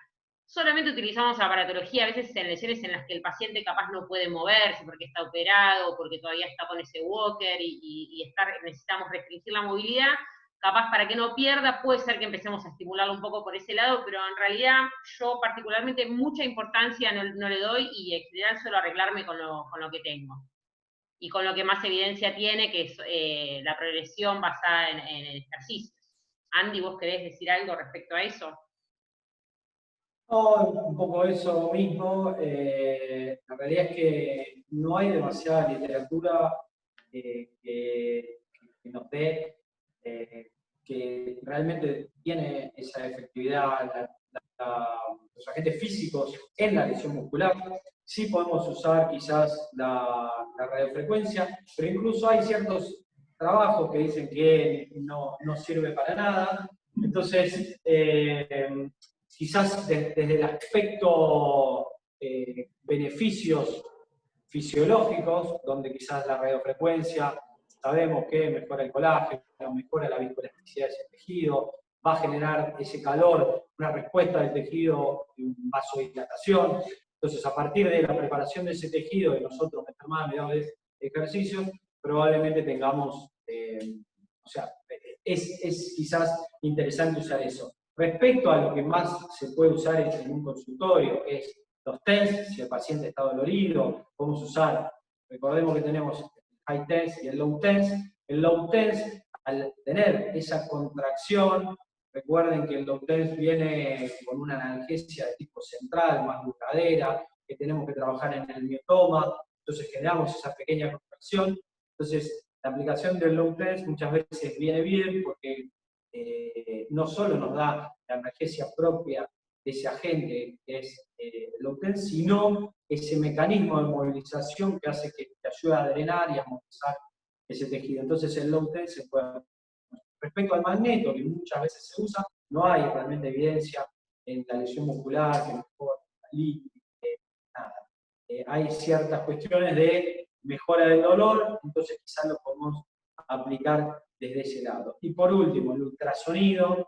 Solamente utilizamos aparatología a veces en lesiones en las que el paciente capaz no puede moverse porque está operado, porque todavía está con ese walker y necesitamos restringir la movilidad, capaz para que no pierda, puede ser que empecemos a estimularlo un poco por ese lado, pero en realidad yo particularmente mucha importancia no le doy y en general suelo arreglarme con lo que tengo. Y con lo que más evidencia tiene, que es la progresión basada en ejercicios. Andy, ¿vos querés decir algo respecto a eso? No, un poco eso mismo. La realidad es que no hay demasiada literatura que nos dé que realmente tiene esa efectividad los agentes físicos en la lesión muscular. Sí podemos usar quizás la radiofrecuencia, pero incluso hay ciertos trabajos que dicen que no sirve para nada. Entonces, quizás desde el aspecto beneficios fisiológicos, donde quizás la radiofrecuencia sabemos que mejora el colágeno, mejora la viscoelasticidad de ese tejido, va a generar ese calor, una respuesta del tejido en vasodilatación. Entonces, a partir de la preparación de ese tejido y nosotros meter más mediante ejercicios, probablemente tengamos, o sea, es quizás interesante usar eso. Respecto a lo que más se puede usar en un consultorio, que es los TENS, si el paciente está dolorido, podemos usar, recordemos que tenemos el high TENS y el low TENS. El low TENS, al tener esa contracción, recuerden que el low TENS viene con una analgesia de tipo central, más duradera, que tenemos que trabajar en el miotoma, entonces generamos esa pequeña contracción. Entonces, la aplicación del low TENS muchas veces viene bien porque no solo nos da la analgesia propia de ese agente que es el low TENS, sino ese mecanismo de movilización que hace que te ayude a drenar y a movilizar ese tejido. Entonces el low TENS se puede... Respecto al magneto, que muchas veces se usa, no hay realmente evidencia en la lesión muscular, que mejora la litis, nada. Hay ciertas cuestiones de mejora del dolor, entonces quizás lo podemos aplicar desde ese lado. Y por último, el ultrasonido.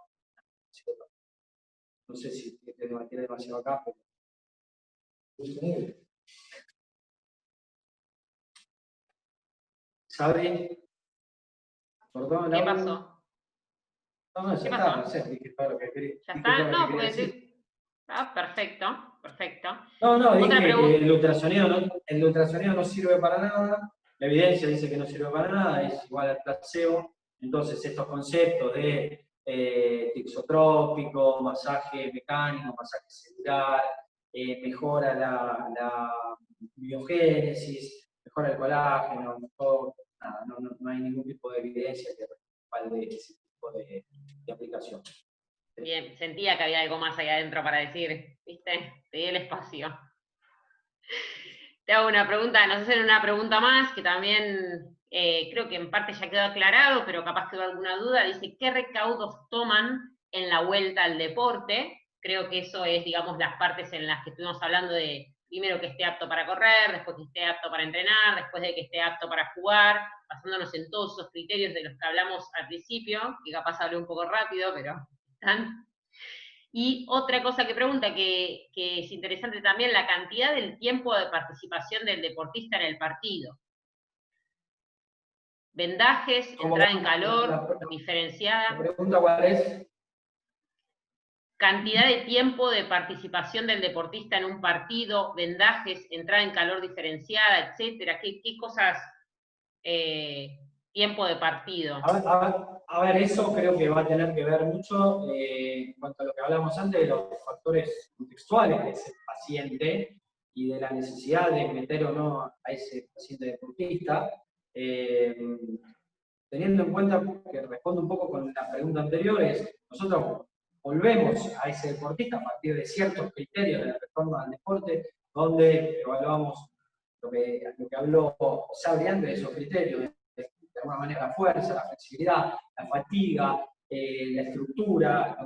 No sé si tiene demasiado acá, pero... ¿Sabe? ¿Perdón, ¿Qué pasó? No, ya ¿Qué está, pasó? no sé, dije todo lo que quería, ¿Ya dije todo está? lo que No, quería porque... decir. perfecto, perfecto. No, dije Otra que pregunta. el ultrasonido no sirve para nada, la evidencia dice que no sirve para nada, es igual al placebo, entonces estos conceptos de tixotrópico, masaje mecánico, masaje celular, mejora la biogénesis, mejora el colágeno, nada, no hay ningún tipo de evidencia que respalde ese tipo de aplicación. Bien, sentía que había algo más ahí adentro para decir, ¿viste? Te di el espacio. Te hago una pregunta, nos hacen una pregunta más, que también creo que en parte ya quedó aclarado, pero capaz quedó alguna duda. Dice, ¿qué recaudos toman en la vuelta al deporte? Creo que eso es, digamos, las partes en las que estuvimos hablando de, primero que esté apto para correr, después que esté apto para entrenar, después de que esté apto para jugar, basándonos en todos esos criterios de los que hablamos al principio, que capaz hablé un poco rápido, pero están. Y otra cosa que pregunta, que es interesante también, la cantidad del tiempo de participación del deportista en el partido. Vendajes, entrada en calor, diferenciada. La pregunta cuál es. Cantidad de tiempo de participación del deportista en un partido, vendajes, entrada en calor diferenciada, etcétera. ¿Qué cosas, tiempo de partido? A ver, eso creo que va a tener que ver mucho en cuanto a lo que hablamos antes de los factores contextuales de ese paciente y de la necesidad de meter o no a ese paciente deportista. Teniendo en cuenta que respondo un poco con la pregunta anterior, nosotros volvemos a ese deportista a partir de ciertos criterios de la reforma del deporte, donde evaluamos lo que habló Sabri antes de esos criterios, de alguna manera la fuerza, la flexibilidad, la fatiga, la estructura,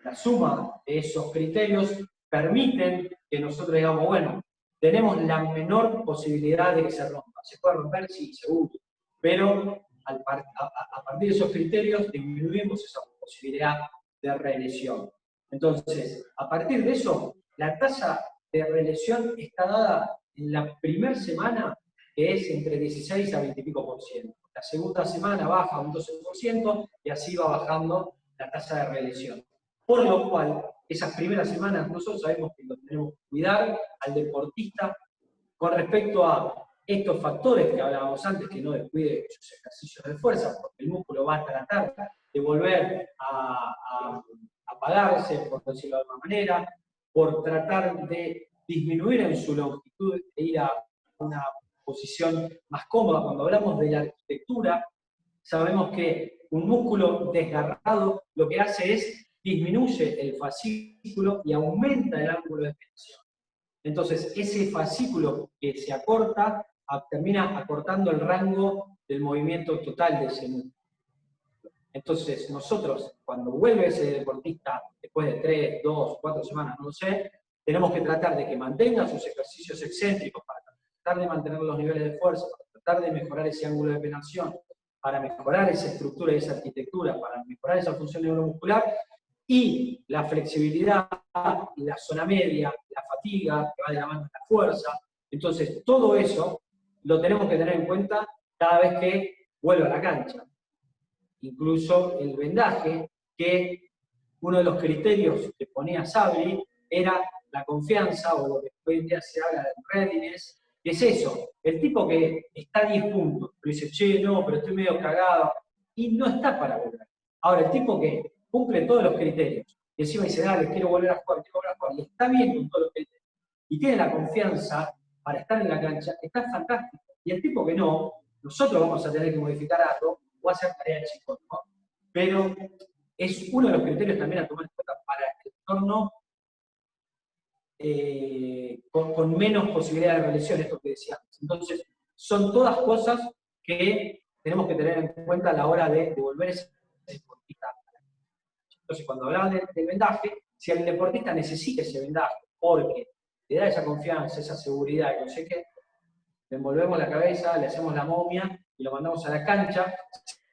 la suma de esos criterios permiten que nosotros digamos, bueno, tenemos la menor posibilidad de que se rompa. ¿Se puede romper? Sí, seguro. Pero a partir de esos criterios disminuimos esa posibilidad de relesión. Entonces, a partir de eso, la tasa de relesión está dada en la primera semana, que es entre 16 a 20 y pico por ciento. La segunda semana baja un 12% y así va bajando la tasa de relesión. Por lo cual, esas primeras semanas nosotros sabemos que lo tenemos que cuidar al deportista con respecto a estos factores que hablábamos antes, que no descuide sus ejercicios de fuerza, porque el músculo va a tratar de volver a apagarse, por decirlo de alguna manera, por tratar de disminuir en su longitud e ir a una posición más cómoda. Cuando hablamos de la arquitectura, sabemos que un músculo desgarrado lo que hace es disminuye el fascículo y aumenta el ángulo de extensión. Entonces, ese fascículo que se acorta termina acortando el rango del movimiento total de ese músculo. Entonces, nosotros, cuando vuelve ese deportista, después de 3, 2, 4 semanas, no lo sé, tenemos que tratar de que mantenga sus ejercicios excéntricos para tratar de mantener los niveles de fuerza, para tratar de mejorar ese ángulo de penetración, para mejorar esa estructura y esa arquitectura, para mejorar esa función neuromuscular, y la flexibilidad, la zona media, la fatiga, que va de la mano de la fuerza. Entonces, todo eso lo tenemos que tener en cuenta cada vez que vuelva a la cancha. Incluso el vendaje, que uno de los criterios que ponía Sabri era la confianza, o lo que hoy en día se habla de readiness, que es eso, el tipo que está a 10 puntos, pero dice, che, no, pero estoy medio cagado, y no está para volver. Ahora, el tipo que cumple todos los criterios, y encima dice, dale, quiero volver a jugar, y está bien con todos los criterios, y tiene la confianza para estar en la cancha, está fantástico. Y el tipo que no, nosotros vamos a tener que modificar algo, o hacer tarea de chicos, ¿no? Pero es uno de los criterios también a tomar en cuenta para el entorno con menos posibilidad de relesión, esto que decíamos. Entonces, son todas cosas que tenemos que tener en cuenta a la hora de devolver ese deportista. Entonces, cuando hablaba del vendaje, si el deportista necesita ese vendaje porque le da esa confianza, esa seguridad, y no sé qué, le envolvemos la cabeza, le hacemos la momia y lo mandamos a la cancha,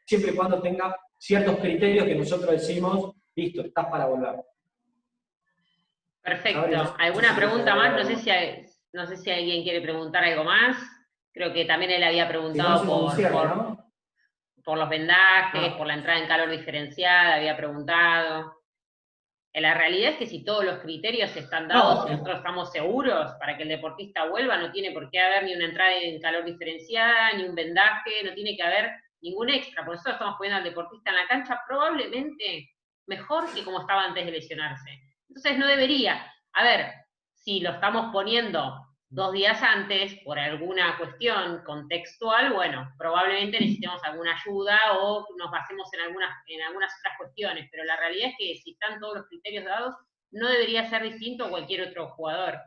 siempre y cuando tenga ciertos criterios que nosotros decimos, listo, estás para volver. Perfecto. ¿Alguna pregunta más? No sé si alguien quiere preguntar algo más. Creo que también él había preguntado por los vendajes, por la entrada en calor diferenciada, había preguntado. La realidad es que si todos los criterios están dados y nosotros estamos seguros para que el deportista vuelva, no tiene por qué haber ni una entrada en calor diferenciada, ni un vendaje, no tiene que haber ningún extra. Por eso estamos poniendo al deportista en la cancha probablemente mejor que como estaba antes de lesionarse. Entonces no debería. A ver, si lo estamos poniendo 2 días antes, por alguna cuestión contextual, bueno, probablemente necesitemos alguna ayuda o nos basemos en algunas otras cuestiones, pero la realidad es que si están todos los criterios dados, no debería ser distinto a cualquier otro jugador.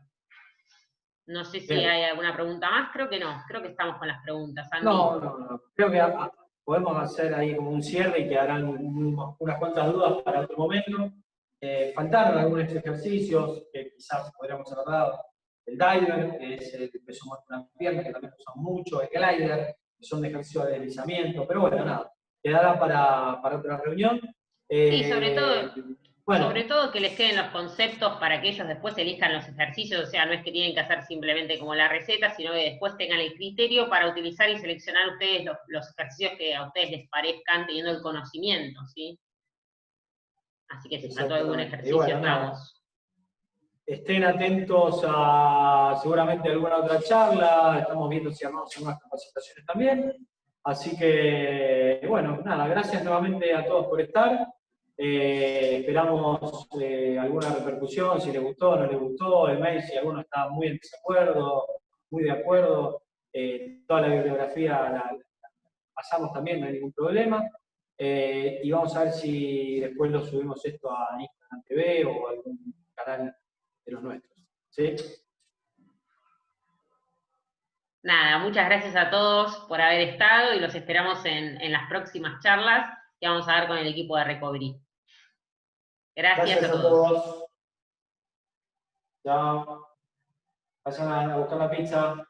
No sé si hay alguna pregunta más, creo que no, creo que estamos con las preguntas, Andy. No, creo que podemos hacer ahí como un cierre y quedarán unas cuantas dudas para otro momento. Faltaron algunos ejercicios que quizás podríamos haber dado. El diver, que es el peso muerto en la pierna, que también usan mucho, el glider, que son de ejercicio de deslizamiento, pero bueno, nada, quedará para otra reunión. Sí, sobre todo que les queden los conceptos para que ellos después elijan los ejercicios, o sea, no es que tienen que hacer simplemente como la receta, sino que después tengan el criterio para utilizar y seleccionar ustedes los ejercicios que a ustedes les parezcan teniendo el conocimiento, ¿sí? Así que si faltó algún ejercicio, bueno, estamos. Estén atentos a seguramente alguna otra charla, estamos viendo si armamos algunas capacitaciones también. Así que, bueno, nada, gracias nuevamente a todos por estar. Esperamos alguna repercusión, si les gustó o no les gustó, el mail, si alguno está muy en desacuerdo, muy de acuerdo. Toda la bibliografía la pasamos también, no hay ningún problema. Y vamos a ver si después lo subimos esto a Instagram TV o algún canal de los nuestros. ¿Sí? Nada, muchas gracias a todos por haber estado y los esperamos en las próximas charlas que vamos a dar con el equipo de Recovery. Gracias a todos. Chao. Vayan a buscar la pizza.